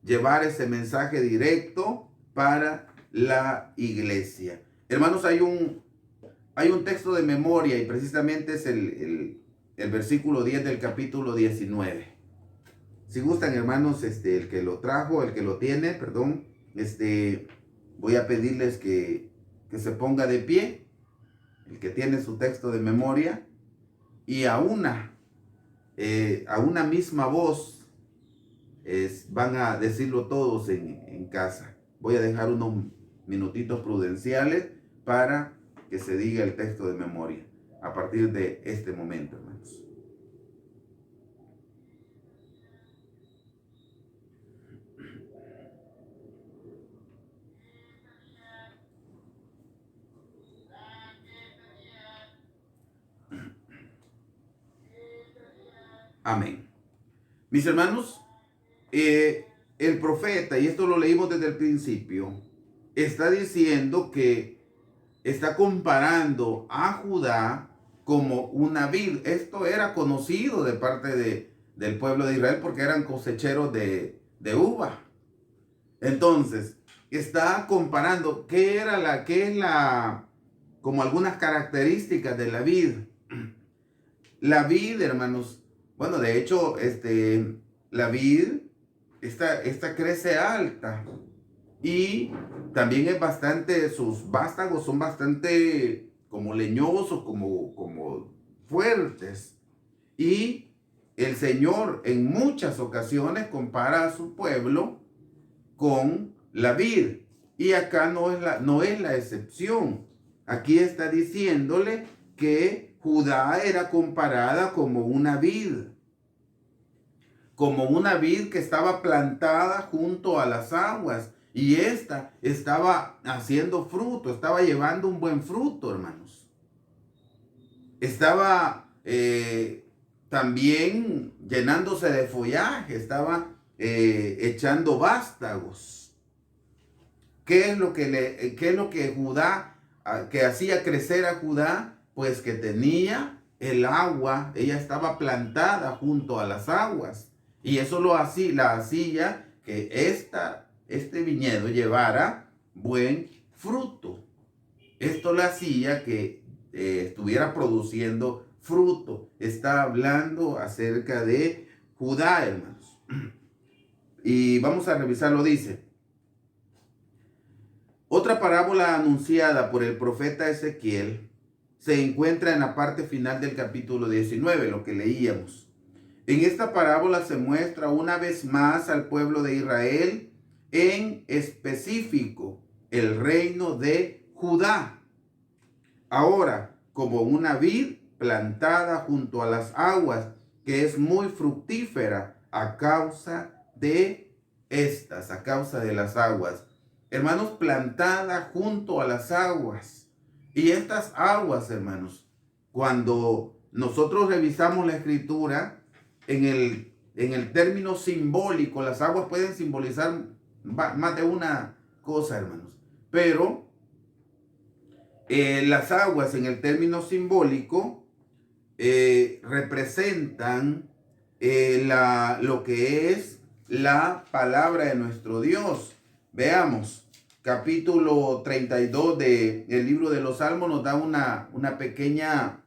Llevar ese mensaje directo para la iglesia. Hermanos, hay un texto de memoria y precisamente es el versículo 10 del capítulo 19. Si gustan, hermanos, el que lo trajo, el que lo tiene, perdón, voy a pedirles que se ponga de pie, el que tiene su texto de memoria, y a una misma voz van a decirlo todos en casa. Voy a dejar unos minutitos prudenciales para que se diga el texto de memoria a partir de este momento, hermanos. Amén. Mis hermanos, el profeta, y esto lo leímos desde el principio, está diciendo que está comparando a Judá como una vid. Esto era conocido de parte del pueblo de Israel porque eran cosecheros de uva. Entonces, está comparando qué es la, como algunas características de la vid. La vid, hermanos, bueno, de hecho, la vid, esta crece alta y también es bastante, sus vástagos son bastante como leñosos, como fuertes. Y el Señor en muchas ocasiones compara a su pueblo con la vid. Y acá no es la excepción. Aquí está diciéndole que Judá era comparada como una vid que estaba plantada junto a las aguas. Y esta estaba haciendo fruto, estaba llevando un buen fruto, hermanos. Estaba también llenándose de follaje, estaba echando vástagos. ¿Qué es lo que Judá, que hacía crecer a Judá? Pues que tenía el agua, ella estaba plantada junto a las aguas. Y eso la hacía que este viñedo llevara buen fruto. Esto le hacía que estuviera produciendo fruto. Está hablando acerca de Judá, hermanos. Y vamos a revisarlo, dice. Otra parábola anunciada por el profeta Ezequiel se encuentra en la parte final del capítulo 19, lo que leíamos. En esta parábola se muestra una vez más al pueblo de Israel, en específico el reino de Judá. Ahora, como una vid plantada junto a las aguas, que es muy fructífera a causa de las aguas. Hermanos, plantada junto a las aguas. Y estas aguas, hermanos, cuando nosotros revisamos la escritura, en el término simbólico, las aguas pueden simbolizar más de una cosa, hermanos. Pero las aguas en el término simbólico representan lo que es la palabra de nuestro Dios. Veamos, capítulo 32 del libro de los Salmos nos da una pequeña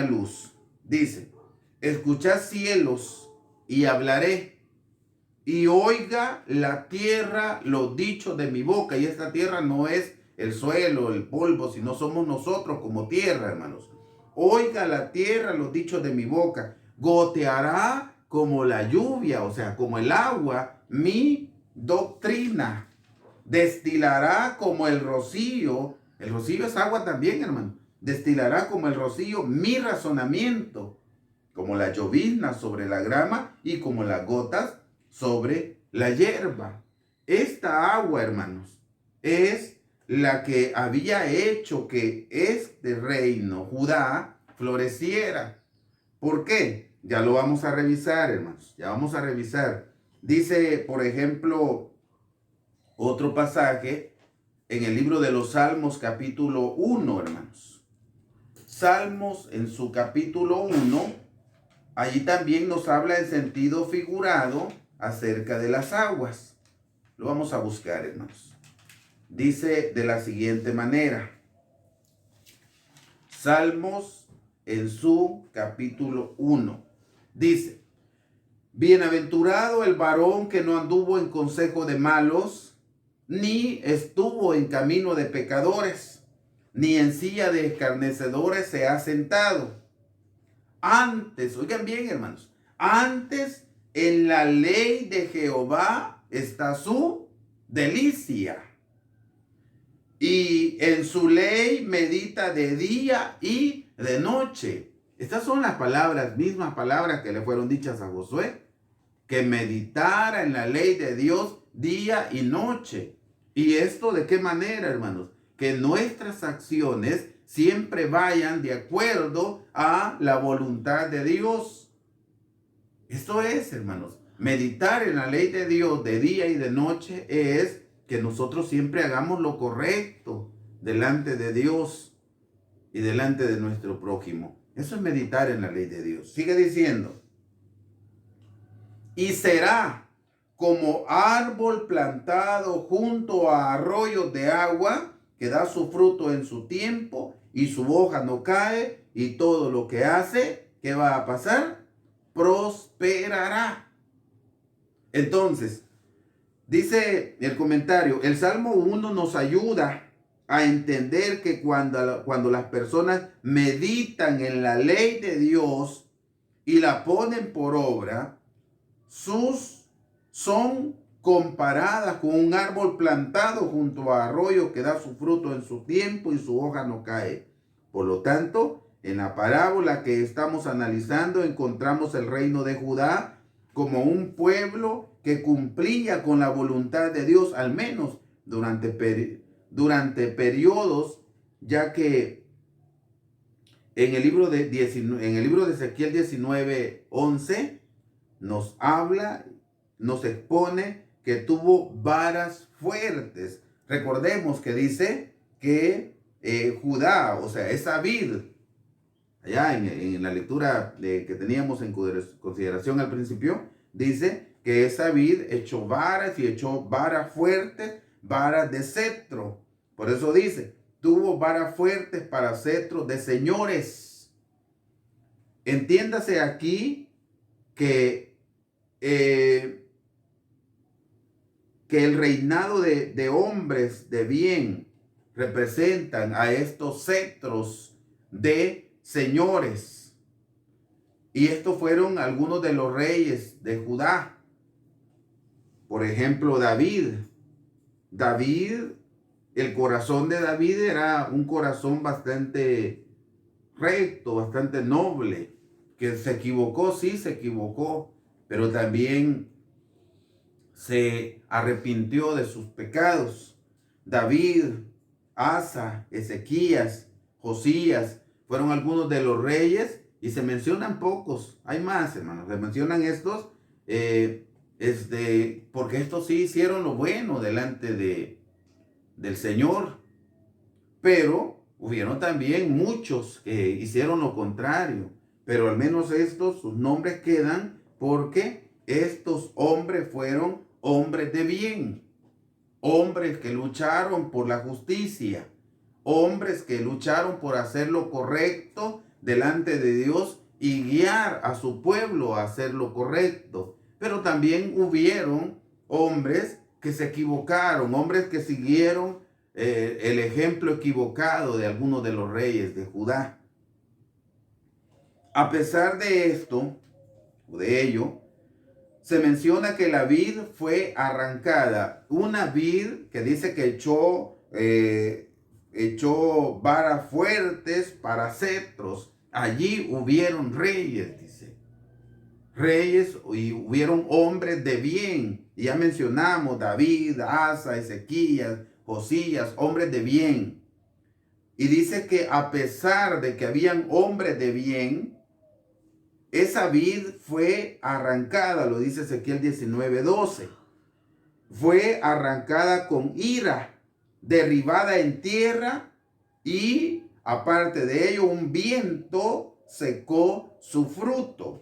luz. Dice: escuchad cielos y hablaré, y oiga la tierra los dichos de mi boca. Y esta tierra no es el suelo, el polvo, sino somos nosotros como tierra, hermanos. Oiga la tierra los dichos de mi boca. Goteará como la lluvia, o sea, como el agua, mi doctrina. Destilará como el rocío. El rocío es agua también, hermano. Destilará como el rocío mi razonamiento, como la llovizna sobre la grama y como las gotas sobre la hierba. Esta agua, hermanos, es la que había hecho que este reino, Judá, floreciera. ¿Por qué? Ya lo vamos a revisar, hermanos. Ya vamos a revisar. Dice, por ejemplo, otro pasaje en el libro de los Salmos, capítulo 1, hermanos. Salmos en su capítulo 1, allí también nos habla en sentido figurado acerca de las aguas. Lo vamos a buscar, hermanos. Dice de la siguiente manera. Salmos en su capítulo 1. Dice: bienaventurado el varón que no anduvo en consejo de malos, ni estuvo en camino de pecadores, ni en silla de escarnecedores se ha sentado. Antes, oigan bien, hermanos, antes en la ley de Jehová está su delicia, y en su ley medita de día y de noche. Estas son las mismas palabras que le fueron dichas a Josué, que meditara en la ley de Dios día y noche. ¿Y esto de qué manera, hermanos? Que nuestras acciones siempre vayan de acuerdo a la voluntad de Dios. Esto es, hermanos, meditar en la ley de Dios de día y de noche es que nosotros siempre hagamos lo correcto delante de Dios y delante de nuestro prójimo. Eso es meditar en la ley de Dios. Sigue diciendo, y será como árbol plantado junto a arroyos de agua, que da su fruto en su tiempo y su hoja no cae, y todo lo que hace, ¿qué va a pasar? Prosperará. Entonces, dice el comentario, el Salmo 1 nos ayuda a entender que cuando las personas meditan en la ley de Dios y la ponen por obra, son comparadas con un árbol plantado junto a arroyo que da su fruto en su tiempo y su hoja no cae. Por lo tanto, en la parábola que estamos analizando encontramos el reino de Judá como un pueblo que cumplía con la voluntad de Dios, al menos durante periodos, ya que en el libro de Ezequiel 19:11 nos habla, nos expone que tuvo varas fuertes. Recordemos que dice que Judá, o sea, esa vid, allá en la lectura que teníamos en consideración al principio, dice que esa vid echó varas y echó varas fuertes, varas de cetro. Por eso dice, tuvo varas fuertes para cetro de señores. Entiéndase aquí que el reinado de hombres de bien representan a estos cetros de señores. Y estos fueron algunos de los reyes de Judá. Por ejemplo, David. El corazón de David era un corazón bastante recto, bastante noble. Que se equivocó, sí se equivocó, pero también se arrepintió de sus pecados. David, Asa, Ezequías, Josías, fueron algunos de los reyes y se mencionan pocos. Hay más, hermanos, se mencionan estos, porque estos sí hicieron lo bueno delante del Señor. Pero hubieron también muchos que hicieron lo contrario. Pero al menos estos, sus nombres quedan porque estos hombres fueron hombres de bien, hombres que lucharon por la justicia, hombres que lucharon por hacer lo correcto delante de Dios y guiar a su pueblo a hacer lo correcto. Pero también hubieron hombres que se equivocaron, hombres que siguieron el ejemplo equivocado de algunos de los reyes de Judá. A pesar de esto, o de ello, se menciona que la vid fue arrancada. Una vid que dice que echó varas fuertes para cetros. Allí hubieron reyes, dice. Reyes y hubieron hombres de bien. Y ya mencionamos David, Asa, Ezequías, Josías, hombres de bien. Y dice que a pesar de que habían hombres de bien, esa vid fue arrancada, lo dice Ezequiel 19:12. Fue arrancada con ira, derribada en tierra y, aparte de ello, un viento secó su fruto.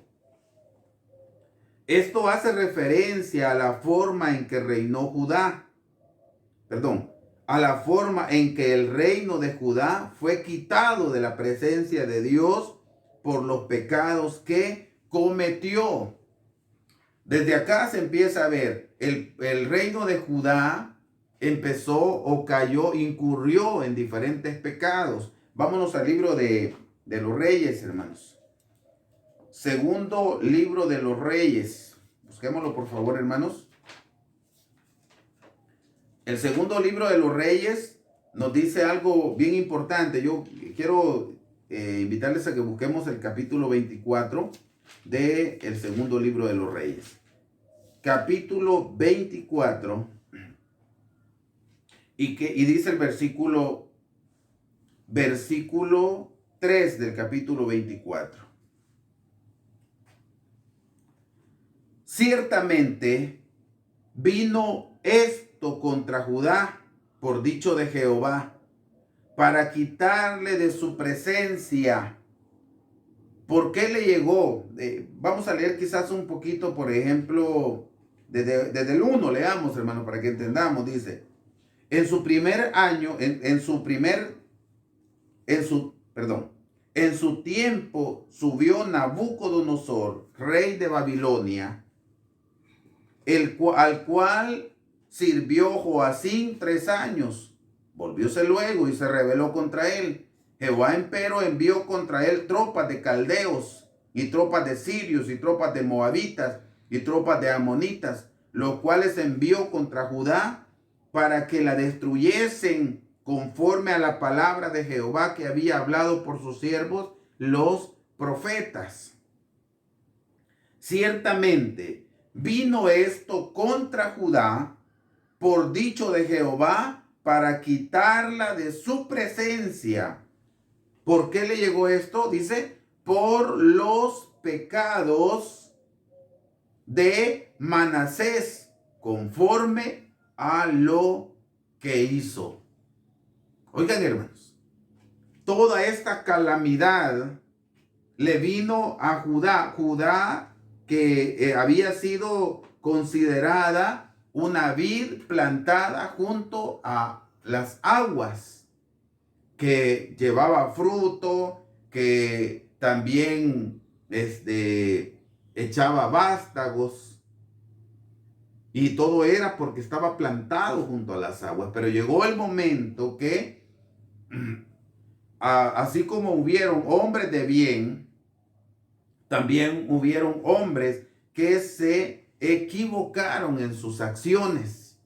Esto hace referencia a la forma en que reinó Judá. A la forma en que el reino de Judá fue quitado de la presencia de Dios por los pecados que cometió. Desde acá se empieza a ver, el reino de Judá empezó o cayó, incurrió en diferentes pecados. Vámonos al libro de los Reyes, hermanos. Segundo libro de los Reyes. Busquémoslo, por favor, hermanos. El segundo libro de los Reyes nos dice algo bien importante. Yo quiero invitarles a que busquemos el capítulo 24 del segundo libro de los Reyes. Capítulo 24. Y dice el versículo 3 del capítulo 24. Ciertamente vino esto esto contra Judá por dicho de Jehová, para quitarle de su presencia. ¿Por qué le llegó? Vamos a leer quizás un poquito, por ejemplo, desde el 1, leamos, hermano, para que entendamos. Dice, en su primer año, en su tiempo subió Nabucodonosor, rey de Babilonia, al cual sirvió Joacín 3 años. Volvióse luego y se rebeló contra él. Jehová empero envió contra él tropas de caldeos y tropas de sirios y tropas de moabitas y tropas de amonitas, los cuales envió contra Judá para que la destruyesen conforme a la palabra de Jehová que había hablado por sus siervos los profetas. Ciertamente vino esto contra Judá por dicho de Jehová para quitarla de su presencia. ¿Por qué le llegó esto? Dice, por los pecados de Manasés, conforme a lo que hizo. Oigan, hermanos, toda esta calamidad le vino a Judá. Judá, que había sido considerada una vid plantada junto a las aguas, que llevaba fruto, que también echaba vástagos, y todo era porque estaba plantado junto a las aguas. Pero llegó el momento que, así como hubieron hombres de bien, también hubieron hombres que se equivocaron en sus acciones.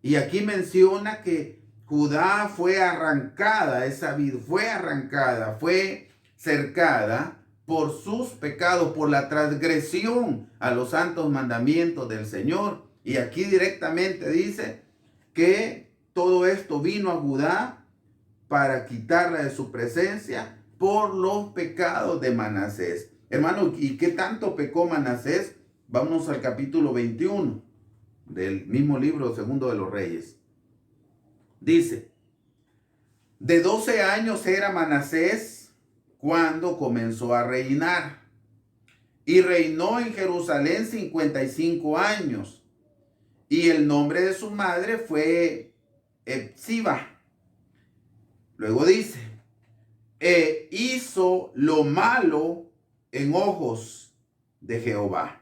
Y aquí menciona que Judá fue arrancada, esa vid fue arrancada, fue cercada por sus pecados, por la transgresión a los santos mandamientos del Señor. Y aquí directamente dice que todo esto vino a Judá para quitarla de su presencia por los pecados de Manasés. Hermano, ¿y qué tanto pecó Manasés? Vámonos al capítulo 21 del mismo libro segundo de los Reyes. Dice, de 12 años era Manasés cuando comenzó a reinar, y reinó en Jerusalén 55 años. Y el nombre de su madre fue Epsiba. Luego dice, hizo lo malo en ojos de Jehová,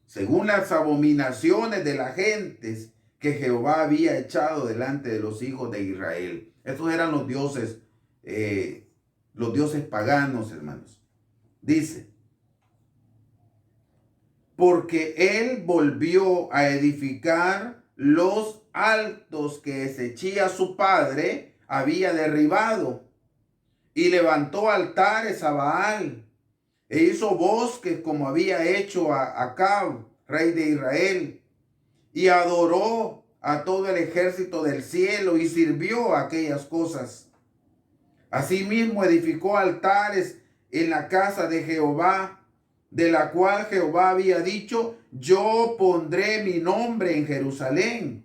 según las abominaciones de las gentes que Jehová había echado delante de los hijos de Israel. Estos eran los dioses paganos, hermanos. Dice, porque él volvió a edificar los altos que Ezechías su padre había derribado, y levantó altares a Baal, e hizo bosques como había hecho a Acab, rey de Israel, y adoró a todo el ejército del cielo y sirvió a aquellas cosas. Asimismo edificó altares en la casa de Jehová, de la cual Jehová había dicho, yo pondré mi nombre en Jerusalén.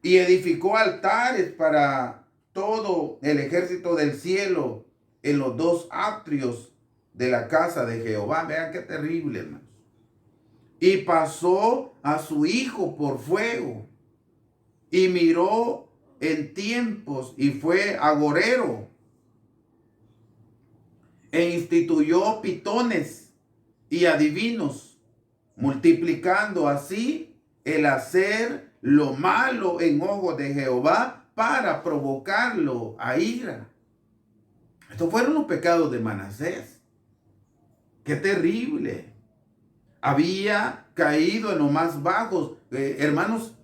Y edificó altares para todo el ejército del cielo en los 2 atrios de la casa de Jehová. Vean qué terrible, hermanos. Y pasó a su hijo por fuego, y miró en tiempos, y fue agorero, e instituyó pitones y adivinos, multiplicando así el hacer lo malo en ojos de Jehová para provocarlo a ira. Estos fueron los pecados de Manasés. ¡Qué terrible! Había caído en lo más bajos. Hermanos,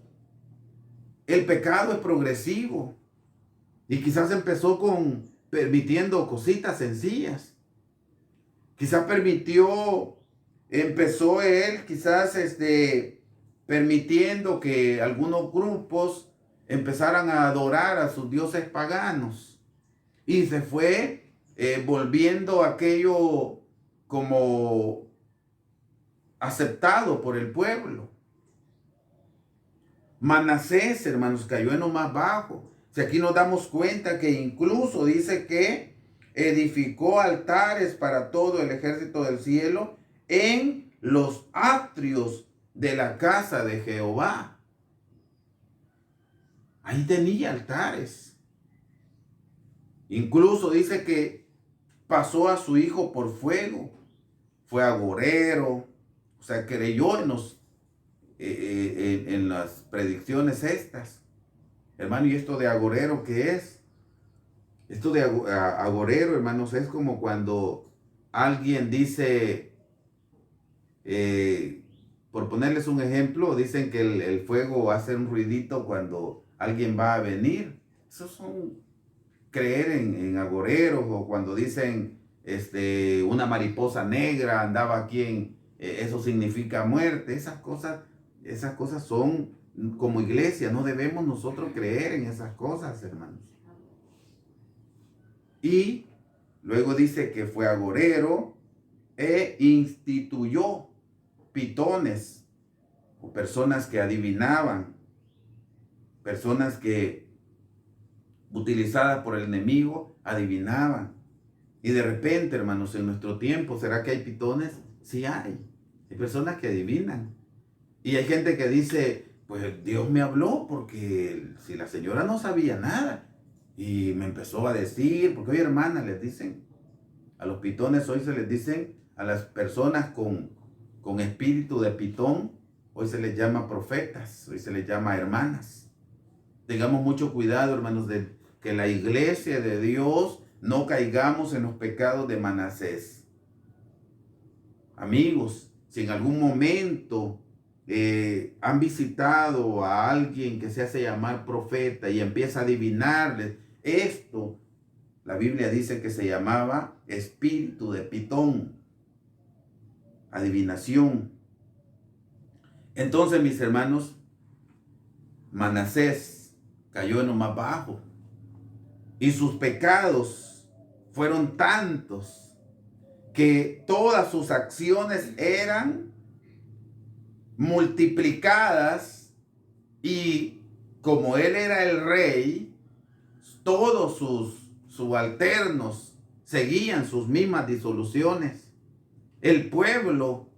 el pecado es progresivo. Y quizás empezó con permitiendo cositas sencillas. Quizás empezó él quizás permitiendo que algunos grupos empezaran a adorar a sus dioses paganos. Y se fue volviendo aquello como aceptado por el pueblo. Manasés, hermanos, cayó en lo más bajo. Si aquí nos damos cuenta que incluso dice que edificó altares para todo el ejército del cielo en los atrios de la casa de Jehová. Ahí tenía altares. Incluso dice que pasó a su hijo por fuego. Fue agorero. O sea, creyó en las predicciones estas. Hermano, ¿y esto de agorero qué es? Esto de agorero, hermanos, es como cuando alguien dice, por ponerles un ejemplo, dicen que el fuego hace un ruidito cuando alguien va a venir. Eso son creer en agoreros, o cuando dicen una mariposa negra andaba aquí eso significa muerte. Esas cosas son, como iglesia, no debemos nosotros creer en esas cosas, hermanos. Y luego dice que fue agorero e instituyó pitones, o personas que adivinaban, personas que, utilizadas por el enemigo, adivinaban. Y de repente, hermanos, en nuestro tiempo, ¿será que hay pitones? Sí hay. Hay personas que adivinan. Y hay gente que dice, pues Dios me habló, porque si la señora no sabía nada, y me empezó a decir, porque hoy, hermanas, les dicen, a los pitones hoy se les dicen, a las personas con espíritu de pitón, hoy se les llama profetas, hoy se les llama hermanas. Tengamos mucho cuidado, hermanos, de que la iglesia de Dios no caigamos en los pecados de Manasés. Amigos, si en algún momento han visitado a alguien que se hace llamar profeta y empieza a adivinarles esto, la Biblia dice que se llamaba espíritu de pitón, adivinación. Entonces, mis hermanos, Manasés cayó en lo más bajo y sus pecados fueron tantos que todas sus acciones eran multiplicadas, y como él era el rey, todos sus subalternos seguían sus mismas disoluciones. El pueblo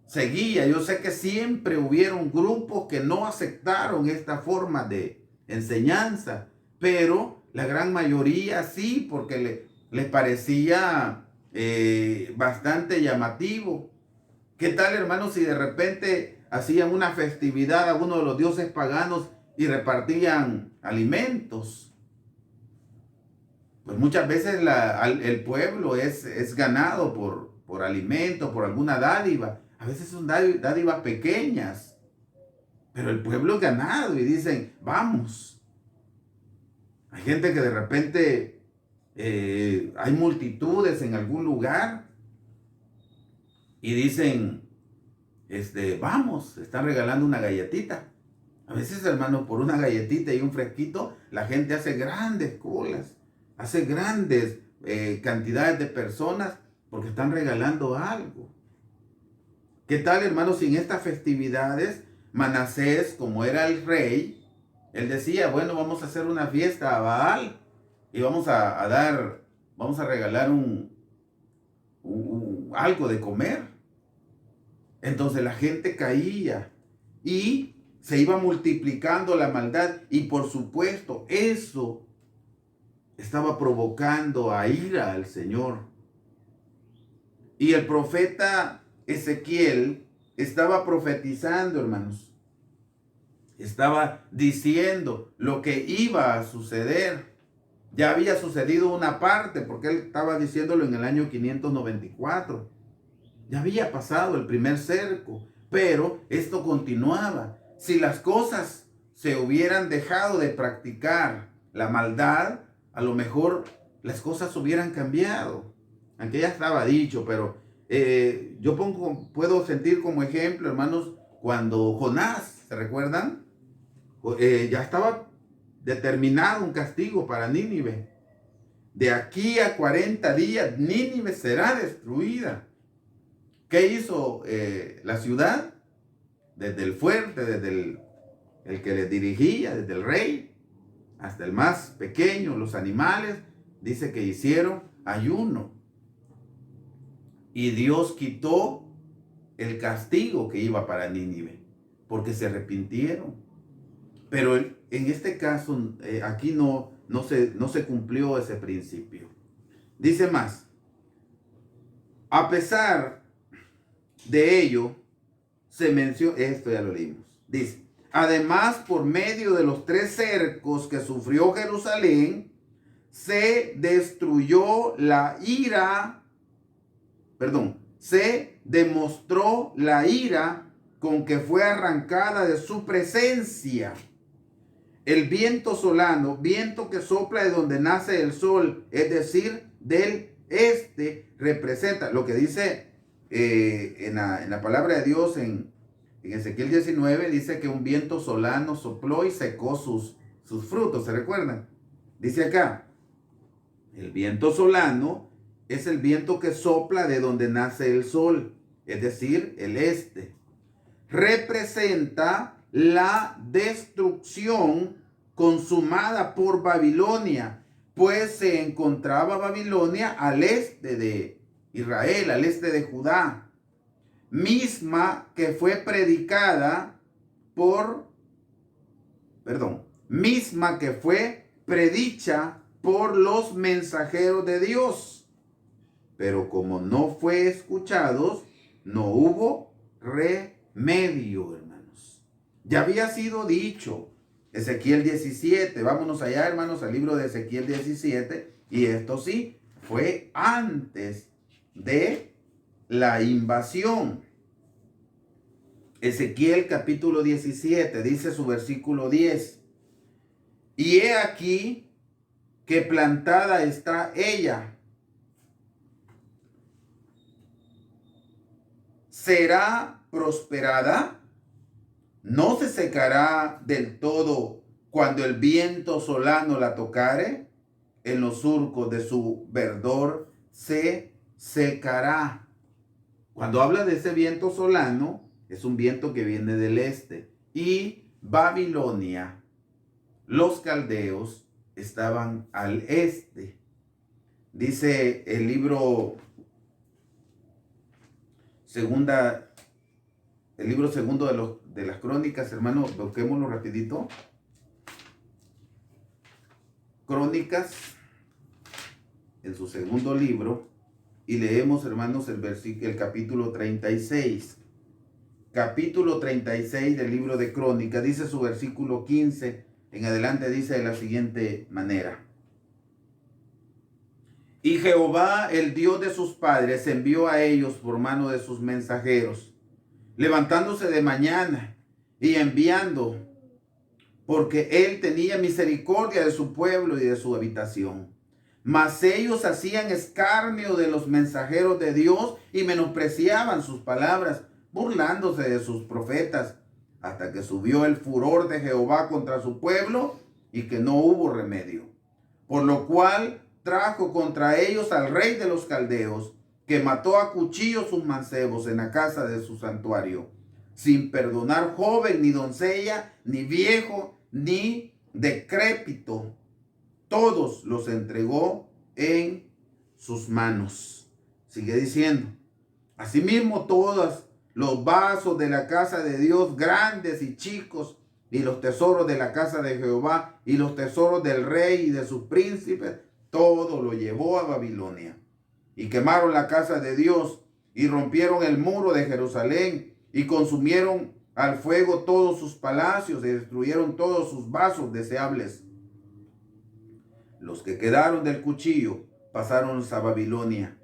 seguía. Yo sé que siempre hubieron grupos que no aceptaron esta forma de enseñanza, pero la gran mayoría sí, porque les parecía bastante llamativo. ¿Qué tal, hermanos, si de repente hacían una festividad a uno de los dioses paganos y repartían alimentos? Pues muchas veces el pueblo es ganado por alimentos, por alguna dádiva. A veces son dádivas pequeñas, pero el pueblo es ganado y dicen, vamos. Hay gente que de repente hay multitudes en algún lugar y dicen, vamos, están regalando una galletita. A veces, hermano, por una galletita y un fresquito, la gente hace grandes colas, hace grandes cantidades de personas porque están regalando algo. ¿Qué tal, hermanos, si en estas festividades Manasés, como era el rey, él decía, bueno, vamos a hacer una fiesta a Baal y vamos a regalar algo de comer? Entonces la gente caía y se iba multiplicando la maldad, y por supuesto eso estaba provocando a ira al Señor. Y el profeta Ezequiel estaba profetizando, hermanos. Estaba diciendo lo que iba a suceder. Ya había sucedido una parte, porque él estaba diciéndolo en el año 594. Ya había pasado el primer cerco, pero esto continuaba. Si las cosas se hubieran dejado de practicar, la maldad, a lo mejor las cosas hubieran cambiado. Aunque ya estaba dicho, pero yo puedo sentir como ejemplo, hermanos, cuando Jonás, ¿se recuerdan? Ya estaba determinado un castigo para Nínive. De aquí a 40 días, Nínive será destruida. ¿Qué hizo la ciudad? Desde el fuerte, desde el que les dirigía, desde el rey hasta el más pequeño, los animales, dice que hicieron ayuno. Y Dios quitó el castigo que iba para Nínive, porque se arrepintieron. Pero en este caso, aquí no se cumplió ese principio. Dice más, a pesar de ello, se menciona, esto ya lo leímos, dice, además, por medio de los 3 cercos que sufrió Jerusalén, se destruyó la ira, se demostró la ira con que fue arrancada de su presencia. El viento solano, viento que sopla de donde nace el sol, es decir, del este, representa lo que dice en la palabra de Dios en Ezequiel 19, dice que un viento solano sopló y secó sus frutos, ¿se recuerdan? Dice acá, el viento solano es el viento que sopla de donde nace el sol, es decir, el este. Representa la destrucción consumada por Babilonia, pues se encontraba Babilonia al este de Israel, al este de Judá, misma que fue predicha por los mensajeros de Dios. Pero como no fue escuchados, no hubo remedio, hermanos. Ya había sido dicho, Ezequiel 17, vámonos allá, hermanos, al libro de Ezequiel 17, y esto sí, fue antes de la invasión. Ezequiel capítulo 17, dice su versículo 10, y he aquí que plantada está ella, será prosperada, no se secará del todo cuando el viento solano la tocare, en los surcos de su verdor se secará. Cuando habla de ese viento solano, es un viento que viene del este. Y Babilonia, los caldeos, estaban al este. Dice el libro segundo de las crónicas, hermanos, busquémoslo rapidito. Crónicas, en su segundo libro, y leemos, hermanos, el capítulo 36. Capítulo 36 del libro de Crónicas, dice su versículo 15, en adelante dice de la siguiente manera. Y Jehová, el Dios de sus padres, envió a ellos por mano de sus mensajeros, levantándose de mañana y enviando, porque él tenía misericordia de su pueblo y de su habitación. Mas ellos hacían escarnio de los mensajeros de Dios y menospreciaban sus palabras, burlándose de sus profetas, hasta que subió el furor de Jehová contra su pueblo y que no hubo remedio. Por lo cual trajo contra ellos al rey de los caldeos, que mató a cuchillo sus mancebos en la casa de su santuario, sin perdonar joven, ni doncella, ni viejo, ni decrépito. Todos los entregó en sus manos. Sigue diciendo, asimismo todos los vasos de la casa de Dios, grandes y chicos, y los tesoros de la casa de Jehová, y los tesoros del rey y de sus príncipes, todo lo llevó a Babilonia. Y quemaron la casa de Dios, y rompieron el muro de Jerusalén, y consumieron al fuego todos sus palacios, y destruyeron todos sus vasos deseables. Los que quedaron del cuchillo pasaron a Babilonia,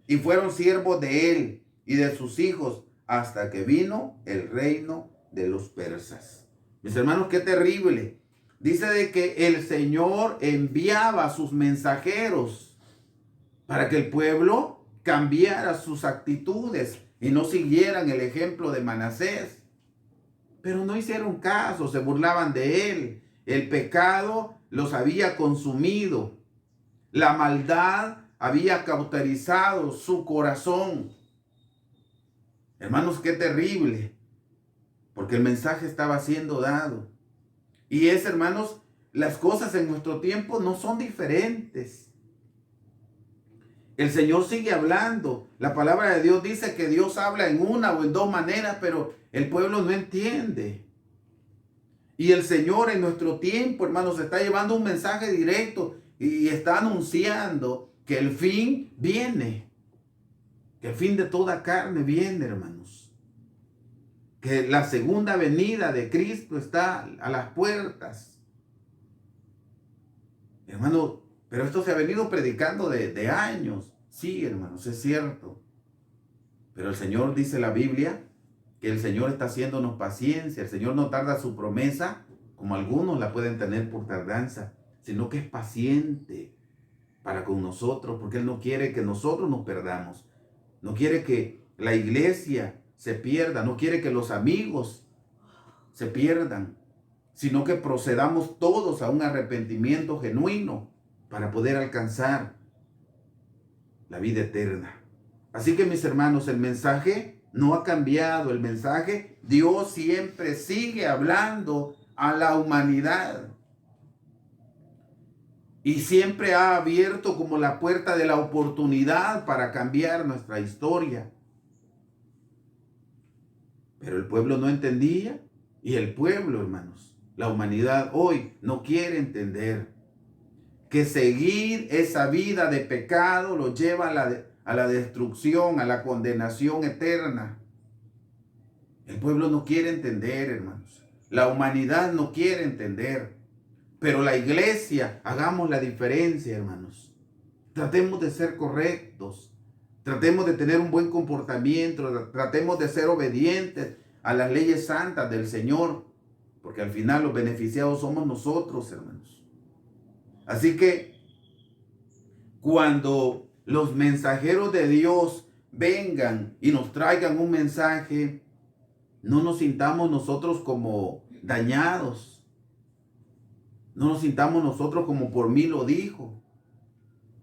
y fueron siervos de él y de sus hijos, hasta que vino el reino de los persas. Mis hermanos, qué terrible. Dice de que el Señor enviaba a sus mensajeros para que el pueblo cambiara sus actitudes y no siguieran el ejemplo de Manasés. Pero no hicieron caso, se burlaban de él. El pecado los había consumido. La maldad había cauterizado su corazón. Hermanos, qué terrible, porque el mensaje estaba siendo dado. Y es, hermanos, las cosas en nuestro tiempo no son diferentes. El Señor sigue hablando. La palabra de Dios dice que Dios habla en una o en dos maneras, pero el pueblo no entiende. Y el Señor en nuestro tiempo, hermanos, está llevando un mensaje directo y está anunciando que el fin viene. Que el fin de toda carne viene, hermanos. Que la segunda venida de Cristo está a las puertas. Hermano, pero esto se ha venido predicando de años. Sí, hermanos, es cierto. Pero el Señor dice en la Biblia que el Señor está haciéndonos paciencia. El Señor no tarda su promesa, como algunos la pueden tener por tardanza, sino que es paciente para con nosotros, porque Él no quiere que nosotros nos perdamos. No quiere que la iglesia se pierda, no quiere que los amigos se pierdan, sino que procedamos todos a un arrepentimiento genuino para poder alcanzar la vida eterna. Así que, mis hermanos, el mensaje no ha cambiado. El mensaje, Dios siempre sigue hablando a la humanidad. Y siempre ha abierto como la puerta de la oportunidad para cambiar nuestra historia. Pero el pueblo no entendía. Y el pueblo, hermanos, la humanidad hoy no quiere entender que seguir esa vida de pecado lo lleva a la destrucción, a la condenación eterna. El pueblo no quiere entender, hermanos. La humanidad no quiere entender. Pero la iglesia, hagamos la diferencia, hermanos. Tratemos de ser correctos. Tratemos de tener un buen comportamiento. Tratemos de ser obedientes a las leyes santas del Señor. Porque al final los beneficiados somos nosotros, hermanos. Así que cuando los mensajeros de Dios vengan y nos traigan un mensaje, no nos sintamos nosotros como dañados. No nos sintamos nosotros como por mí lo dijo.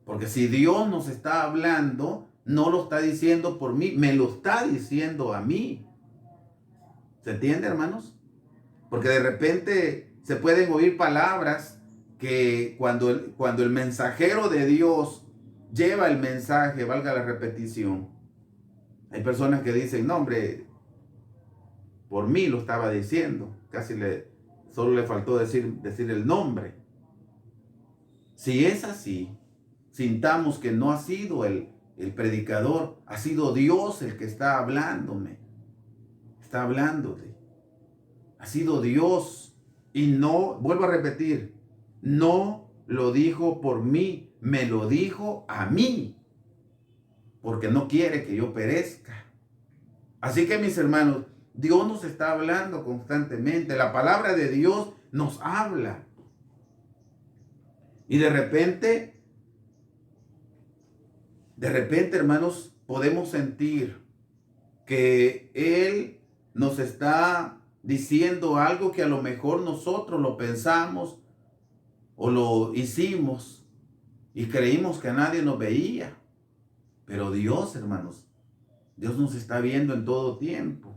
Porque si Dios nos está hablando, no lo está diciendo por mí, me lo está diciendo a mí. ¿Se entiende, hermanos? Porque de repente se pueden oír palabras que cuando el mensajero de Dios lleva el mensaje, valga la repetición, hay personas que dicen, no, hombre, por mí lo estaba diciendo, solo le faltó decir el nombre. Si es así, sintamos que no ha sido el predicador, ha sido Dios el que está hablándote. Ha sido Dios. Y no, vuelvo a repetir, no lo dijo por mí, me lo dijo a mí, porque no quiere que yo perezca. Así que, mis hermanos, Dios nos está hablando constantemente. La palabra de Dios nos habla. Y de repente, hermanos, podemos sentir que Él nos está diciendo algo que a lo mejor nosotros lo pensamos o lo hicimos y creímos que nadie nos veía. Pero Dios, hermanos, Dios nos está viendo en todo tiempo.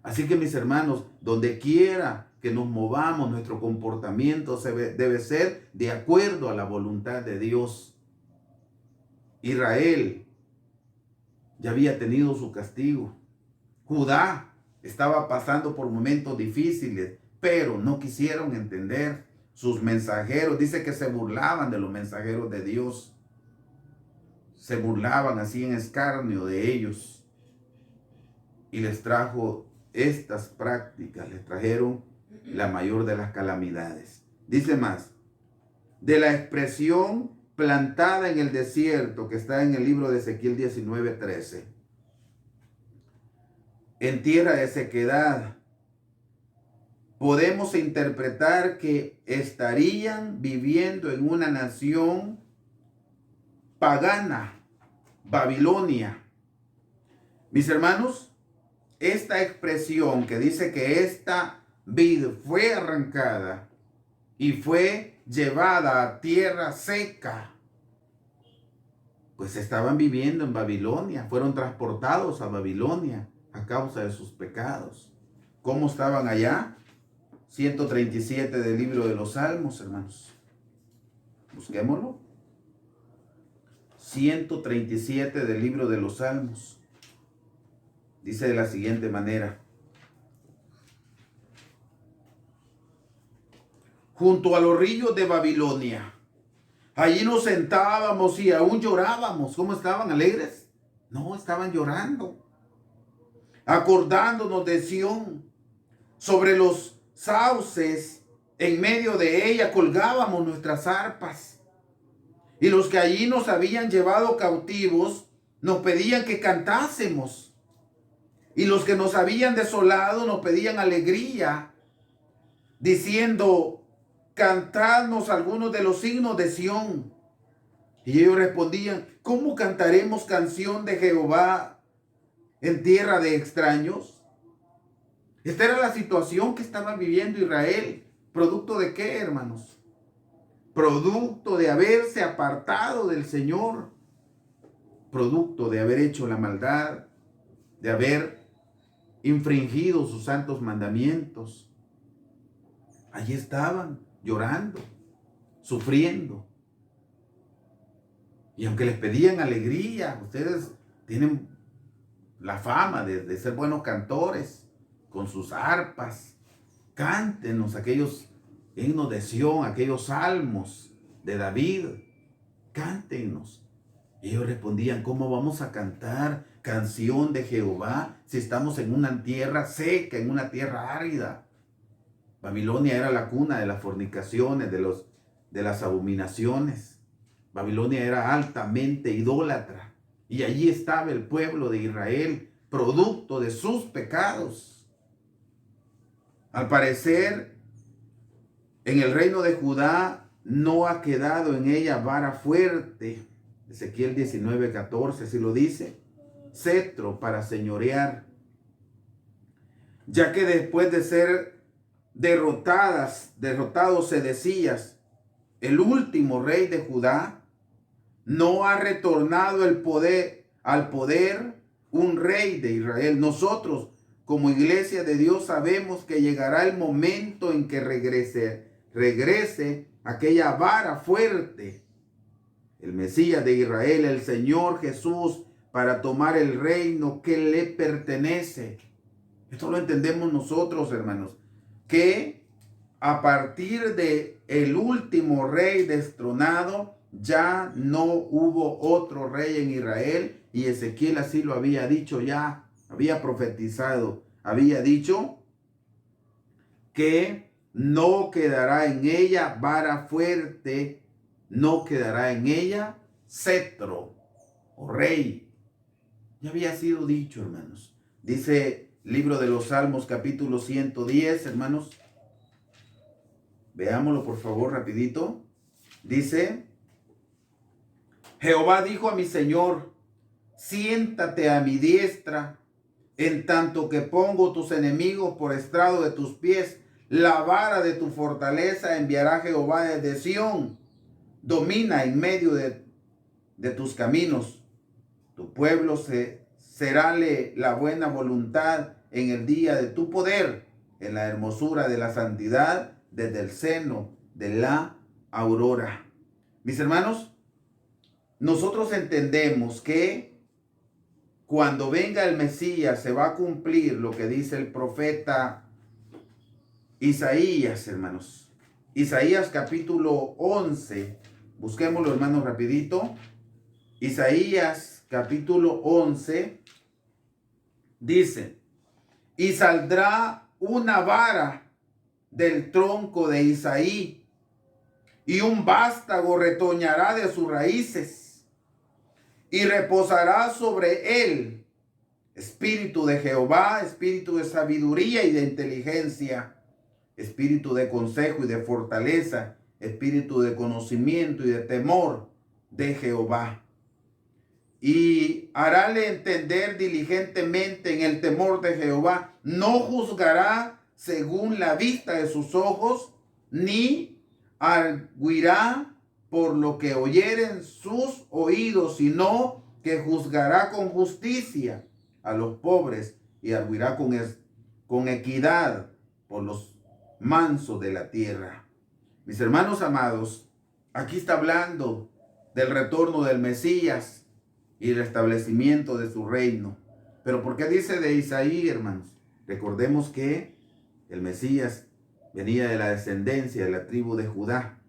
Así que, mis hermanos, donde quiera que nos movamos, nuestro comportamiento debe ser de acuerdo a la voluntad de Dios. Israel ya había tenido su castigo. Judá estaba pasando por momentos difíciles, pero no quisieron entender. Sus mensajeros, dice que se burlaban de los mensajeros de Dios. Se burlaban así en escarnio de ellos. Y les trajo estas prácticas, les trajeron la mayor de las calamidades. Dice más, de la expresión plantada en el desierto, que está en el libro de Ezequiel 19:13. En tierra de sequedad, podemos interpretar que estarían viviendo en una nación pagana, Babilonia. Mis hermanos, esta expresión que dice que esta vid fue arrancada y fue llevada a tierra seca, pues estaban viviendo en Babilonia, fueron transportados a Babilonia a causa de sus pecados. ¿Cómo estaban allá? 137 del libro de los Salmos, hermanos. Busquémoslo. 137 del libro de los Salmos. Dice de la siguiente manera: junto a los ríos de Babilonia, allí nos sentábamos y aún llorábamos. ¿Cómo estaban? ¿Alegres? No, estaban llorando, acordándonos de Sión. Sobre los sauces, en medio de ella, colgábamos nuestras arpas. Y los que allí nos habían llevado cautivos nos pedían que cantásemos. Y los que nos habían desolado nos pedían alegría, diciendo: cantadnos algunos de los signos de Sión. Y ellos respondían: ¿cómo cantaremos canción de Jehová en tierra de extraños? Esta era la situación que estaba viviendo Israel. ¿Producto de qué, hermanos? Producto de haberse apartado del Señor. Producto de haber hecho la maldad, de haber infringido sus santos mandamientos. Allí estaban llorando, sufriendo. Y aunque les pedían alegría, ustedes tienen la fama de ser buenos cantores, con sus arpas, cántenos aquellos himnos de Sión, aquellos salmos de David, cántenos. Y ellos respondían: ¿cómo vamos a cantar canción de Jehová si estamos en una tierra seca, en una tierra árida? Babilonia era la cuna de las fornicaciones, de las abominaciones. Babilonia era altamente idólatra. Y allí estaba el pueblo de Israel, producto de sus pecados. Al parecer, en el reino de Judá no ha quedado en ella vara fuerte. Ezequiel 19:14 así lo dice. Cetro para señorear. Ya que después de ser derrotados Sedecías, el último rey de Judá, no ha retornado al poder un rey de Israel. Nosotros, como iglesia de Dios, sabemos que llegará el momento en que regrese aquella vara fuerte, el Mesías de Israel, el Señor Jesús, para tomar el reino que le pertenece. Esto lo entendemos nosotros, hermanos, que a partir de el último rey destronado, ya no hubo otro rey en Israel, y Ezequiel así lo había dicho ya. Había profetizado, había dicho que no quedará en ella vara fuerte, no quedará en ella cetro o rey. Ya había sido dicho, hermanos. Dice libro de los Salmos, capítulo 110, hermanos. Veámoslo por favor rapidito. Dice: Jehová dijo a mi Señor: siéntate a mi diestra, en tanto que pongo tus enemigos por estrado de tus pies. La vara de tu fortaleza enviará Jehová desde Sión. Domina en medio de tus caminos. Tu pueblo serále la buena voluntad en el día de tu poder, en la hermosura de la santidad, desde el seno de la aurora. Mis hermanos, nosotros entendemos que cuando venga el Mesías se va a cumplir lo que dice el profeta Isaías, hermanos. Isaías capítulo 11. Busquémoslo, hermanos, rapidito. Isaías capítulo 11 dice: y saldrá una vara del tronco de Isaí, y un vástago retoñará de sus raíces, y reposará sobre él espíritu de Jehová, espíritu de sabiduría y de inteligencia, espíritu de consejo y de fortaleza, espíritu de conocimiento y de temor de Jehová. Y harále entender diligentemente en el temor de Jehová. No juzgará según la vista de sus ojos, ni arguirá por lo que oyeren sus oídos, sino que juzgará con justicia a los pobres y arguirá con equidad por los manso de la tierra. Mis hermanos amados, aquí está hablando del retorno del Mesías y el establecimiento de su reino. Pero ¿por qué dice de Isaí, hermanos? Recordemos que el Mesías venía de la descendencia de la tribu de Judá.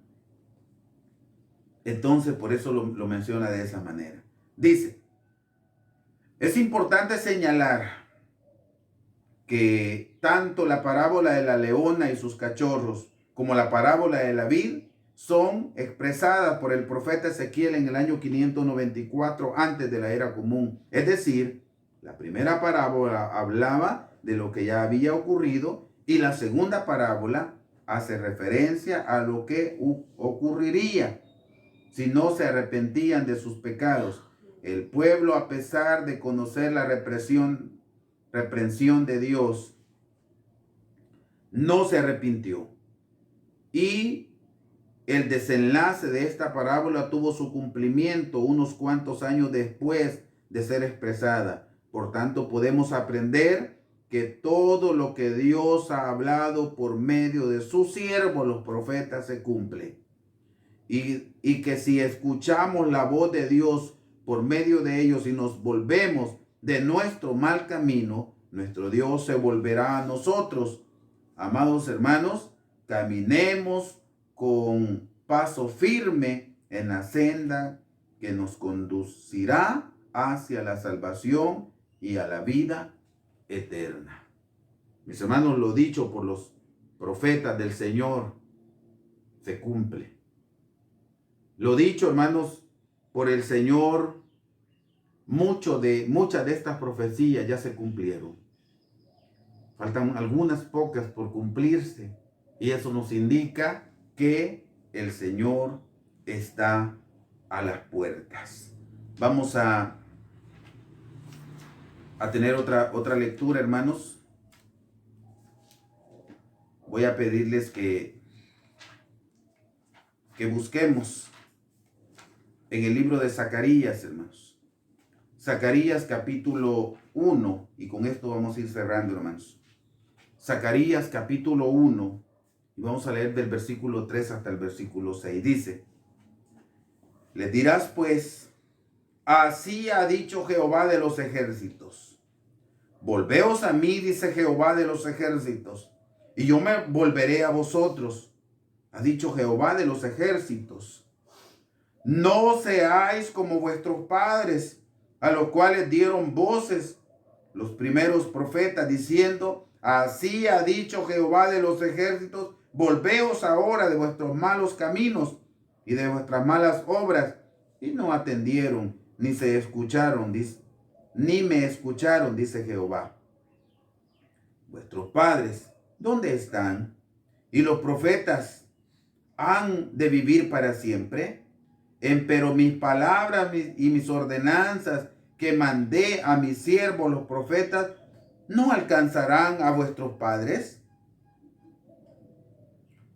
Entonces, por eso lo menciona de esa manera. Dice, es importante señalar que tanto la parábola de la leona y sus cachorros como la parábola de la vid son expresadas por el profeta Ezequiel en el año 594 antes de la era común. Es decir, la primera parábola hablaba de lo que ya había ocurrido y la segunda parábola hace referencia a lo que ocurriría si no se arrepentían de sus pecados. El pueblo, a pesar de conocer la reprensión de Dios, no se arrepintió. Y el desenlace de esta parábola tuvo su cumplimiento unos cuantos años después de ser expresada. Por tanto, podemos aprender que todo lo que Dios ha hablado por medio de sus siervos, los profetas, se cumple. Y que si escuchamos la voz de Dios por medio de ellos y nos volvemos de nuestro mal camino, nuestro Dios se volverá a nosotros. Amados hermanos, caminemos con paso firme en la senda que nos conducirá hacia la salvación y a la vida eterna. Mis hermanos, lo dicho por los profetas del Señor se cumple. Lo dicho, hermanos, por el Señor, muchas de estas profecías ya se cumplieron. Faltan algunas pocas por cumplirse. Y eso nos indica que el Señor está a las puertas. Vamos a tener otra lectura, hermanos. Voy a pedirles que busquemos en el libro de Zacarías, hermanos. Zacarías capítulo 1, y con esto vamos a ir cerrando, hermanos. Zacarías capítulo 1, y vamos a leer del versículo 3 hasta el versículo 6. Dice, les dirás pues, así ha dicho Jehová de los ejércitos. Volveos a mí, dice Jehová de los ejércitos, y yo me volveré a vosotros, ha dicho Jehová de los ejércitos. No seáis como vuestros padres, a los cuales dieron voces los primeros profetas, diciendo, así ha dicho Jehová de los ejércitos, volveos ahora de vuestros malos caminos y de vuestras malas obras. Y no atendieron, ni se escucharon, ni me escucharon, dice Jehová. Vuestros padres, ¿dónde están? Y los profetas han de vivir para siempre. Empero mis palabras y mis ordenanzas que mandé a mis siervos los profetas, ¿no alcanzarán a vuestros padres?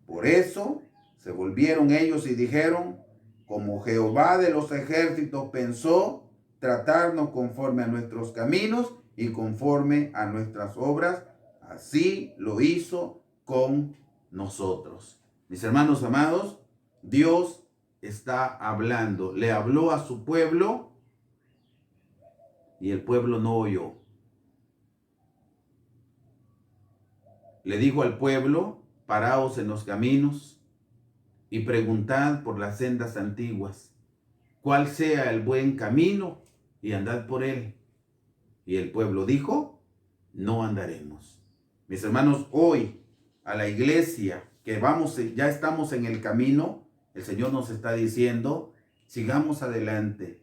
Por eso se volvieron ellos y dijeron, como Jehová de los ejércitos pensó tratarnos conforme a nuestros caminos y conforme a nuestras obras, así lo hizo con nosotros. Mis hermanos amados, Dios está hablando. Le habló a su pueblo y el pueblo no oyó. Le dijo al pueblo, paraos en los caminos y preguntad por las sendas antiguas, cuál sea el buen camino y andad por él. Y el pueblo dijo, no andaremos. Mis hermanos, hoy a la iglesia que ya estamos en el camino, el Señor nos está diciendo, sigamos adelante.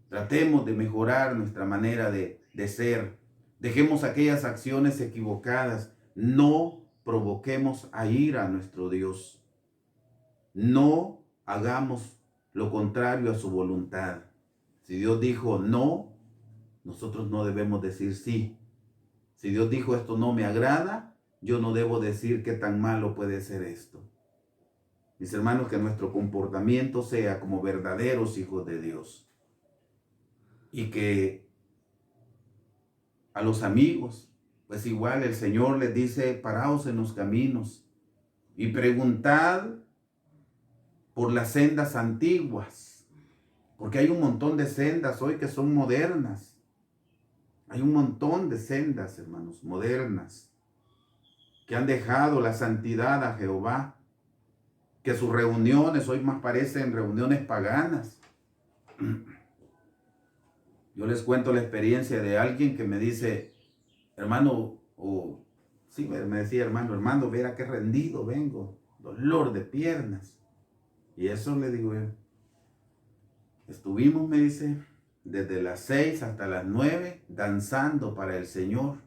Tratemos de mejorar nuestra manera de ser. Dejemos aquellas acciones equivocadas. No provoquemos a ira a nuestro Dios. No hagamos lo contrario a su voluntad. Si Dios dijo no, nosotros no debemos decir sí. Si Dios dijo esto no me agrada, yo no debo decir qué tan malo puede ser esto. Mis hermanos, que nuestro comportamiento sea como verdaderos hijos de Dios. Y que a los amigos, pues igual el Señor les dice, paraos en los caminos y preguntad por las sendas antiguas, porque hay un montón de sendas hoy que son modernas. Hay un montón de sendas, hermanos, modernas, que han dejado la santidad a Jehová, que sus reuniones hoy más parecen reuniones paganas. Yo les cuento la experiencia de alguien que me dice, hermano, sí, me decía, hermano, verá qué rendido vengo, dolor de piernas. Y eso le digo yo. Estuvimos, me dice, desde las 6 hasta las 9 danzando para el Señor.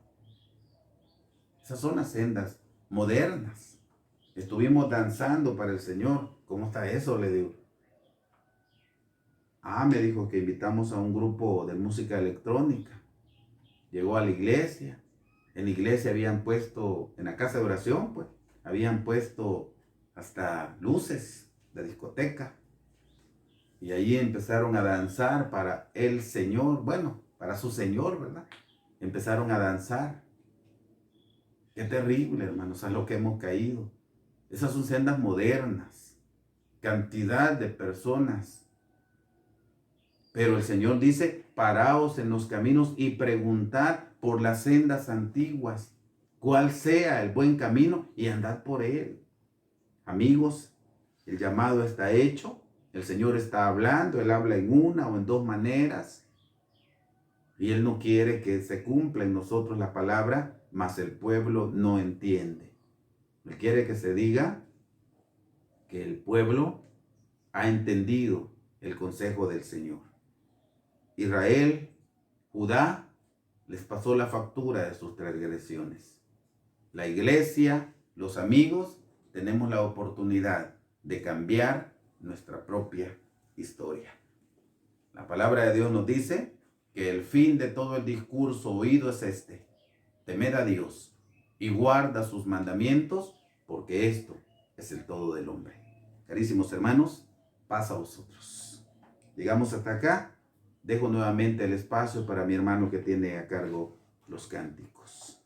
Esas son las sendas modernas. Estuvimos danzando para el Señor. ¿Cómo está eso? Le digo. Me dijo que invitamos a un grupo de música electrónica. Llegó a la iglesia. En la iglesia habían puesto, en la casa de oración, pues, habían puesto hasta luces de discoteca. Y allí empezaron a danzar para el Señor, bueno, para su Señor, ¿verdad? Empezaron a danzar. Qué terrible, hermanos, a lo que hemos caído. Esas son sendas modernas, cantidad de personas. Pero el Señor dice, paraos en los caminos y preguntad por las sendas antiguas, cuál sea el buen camino y andad por él. Amigos, el llamado está hecho, el Señor está hablando, Él habla en una o en dos maneras. Y Él no quiere que se cumpla en nosotros la palabra, mas el pueblo no entiende. Él quiere que se diga que el pueblo ha entendido el consejo del Señor. Israel, Judá, les pasó la factura de sus transgresiones. La iglesia, los amigos, tenemos la oportunidad de cambiar nuestra propia historia. La palabra de Dios nos dice que el fin de todo el discurso oído es este: temed a Dios y guarda sus mandamientos, porque esto es el todo del hombre. Carísimos hermanos, paz a vosotros. Llegamos hasta acá. Dejo nuevamente el espacio para mi hermano que tiene a cargo los cánticos.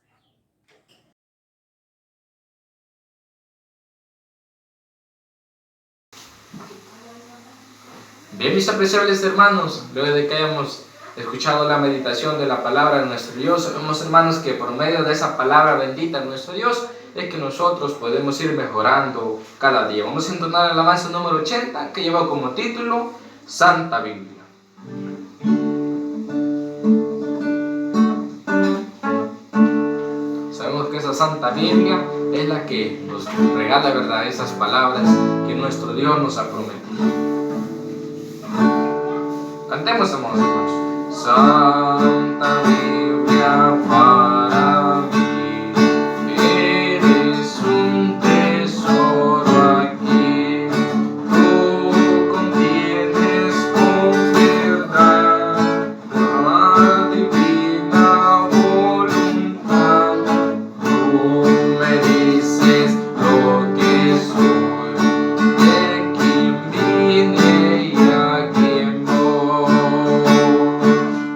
Bien, mis apreciables hermanos, luego de que hayamos escuchado la meditación de la palabra de nuestro Dios, sabemos, hermanos, que por medio de esa palabra bendita de nuestro Dios es que nosotros podemos ir mejorando cada día. Vamos a entonar el alabanza número 80, que lleva como título Santa Biblia. Sabemos que esa Santa Biblia es la que nos regala, ¿verdad?, esas palabras que nuestro Dios nos ha prometido. Cantemos, hermanos. Santa Biblia para mí, eres un tesoro aquí. Tú contienes con verdad la divina voluntad. Tú me dices lo que soy, de quién vine y a quién voy.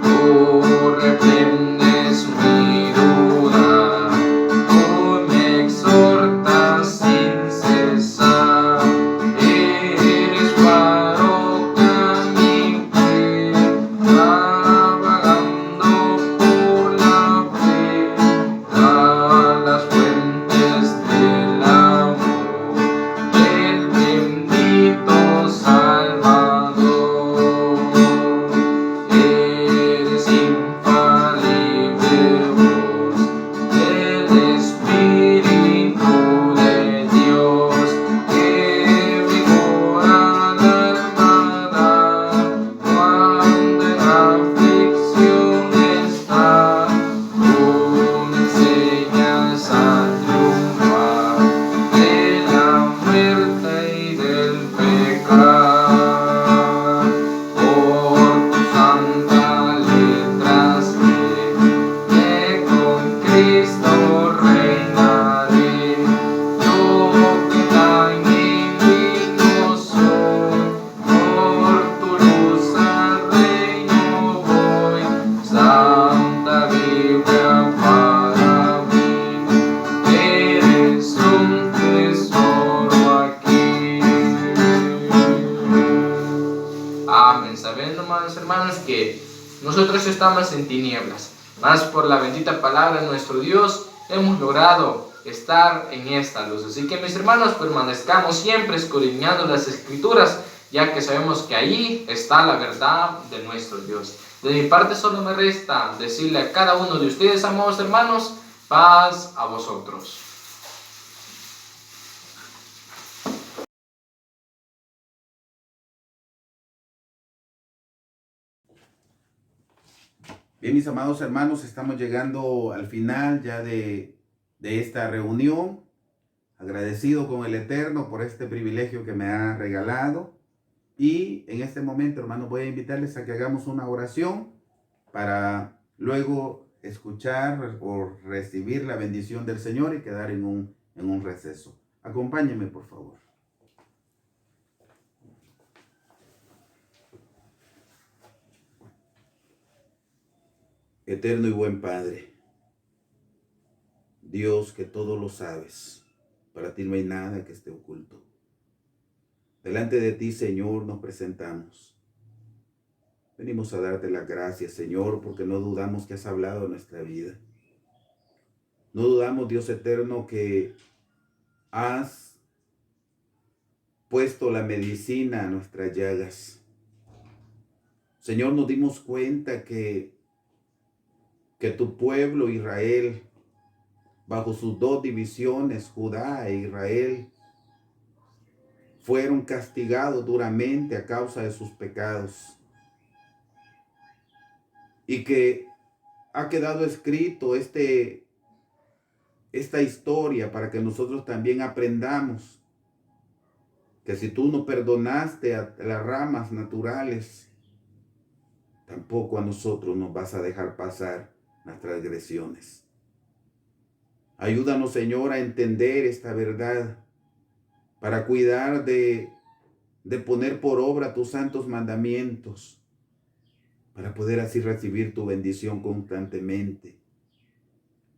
Tú refrendas nosotros estamos en tinieblas, mas por la bendita palabra de nuestro Dios hemos logrado estar en esta luz. Así que, mis hermanos, permanezcamos siempre escudriñando las Escrituras, ya que sabemos que ahí está la verdad de nuestro Dios. De mi parte solo me resta decirle a cada uno de ustedes, amados hermanos, paz a vosotros. Bien, mis amados hermanos, estamos llegando al final ya de esta reunión. Agradecido con el Eterno por este privilegio que me ha regalado. Y en este momento, hermanos, voy a invitarles a que hagamos una oración para luego escuchar o recibir la bendición del Señor y quedar en un receso. Acompáñenme, por favor. Eterno y buen Padre, Dios que todo lo sabes, para ti no hay nada que esté oculto. Delante de ti, Señor, nos presentamos. Venimos a darte las gracias, Señor, porque no dudamos que has hablado en nuestra vida. No dudamos, Dios eterno, que has puesto la medicina a nuestras llagas. Señor, nos dimos cuenta que tu pueblo Israel, bajo sus dos divisiones, Judá e Israel, fueron castigados duramente a causa de sus pecados. Y que ha quedado escrito esta historia para que nosotros también aprendamos que si tú no perdonaste a las ramas naturales, tampoco a nosotros nos vas a dejar pasar las transgresiones. Ayúdanos, Señor, a entender esta verdad para cuidar de poner por obra tus santos mandamientos, para poder así recibir tu bendición constantemente.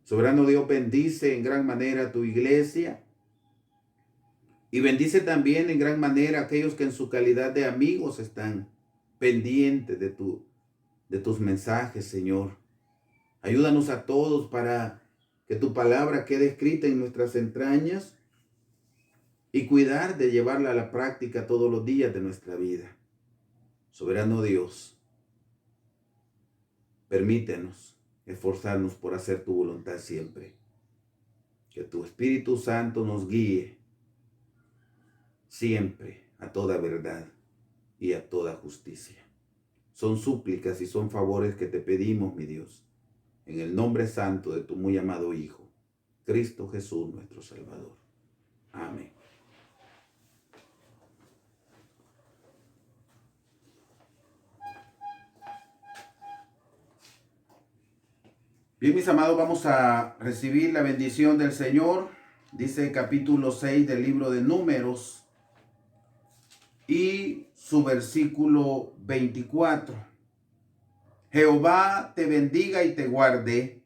Soberano Dios, bendice en gran manera a tu iglesia y bendice también en gran manera a aquellos que en su calidad de amigos están pendientes de tus mensajes, Señor. Ayúdanos a todos para que tu palabra quede escrita en nuestras entrañas y cuidar de llevarla a la práctica todos los días de nuestra vida. Soberano Dios, permítenos esforzarnos por hacer tu voluntad siempre. Que tu Espíritu Santo nos guíe siempre a toda verdad y a toda justicia. Son súplicas y son favores que te pedimos, mi Dios, en el nombre santo de tu muy amado Hijo, Cristo Jesús, nuestro Salvador. Amén. Bien, mis amados, vamos a recibir la bendición del Señor. Dice capítulo 6 del libro de Números y su versículo 24. Jehová te bendiga y te guarde.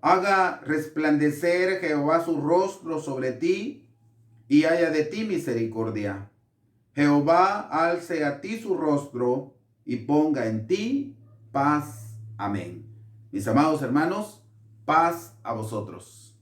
Haga resplandecer Jehová su rostro sobre ti y haya de ti misericordia. Jehová alce a ti su rostro y ponga en ti paz. Amén. Mis amados hermanos, paz a vosotros.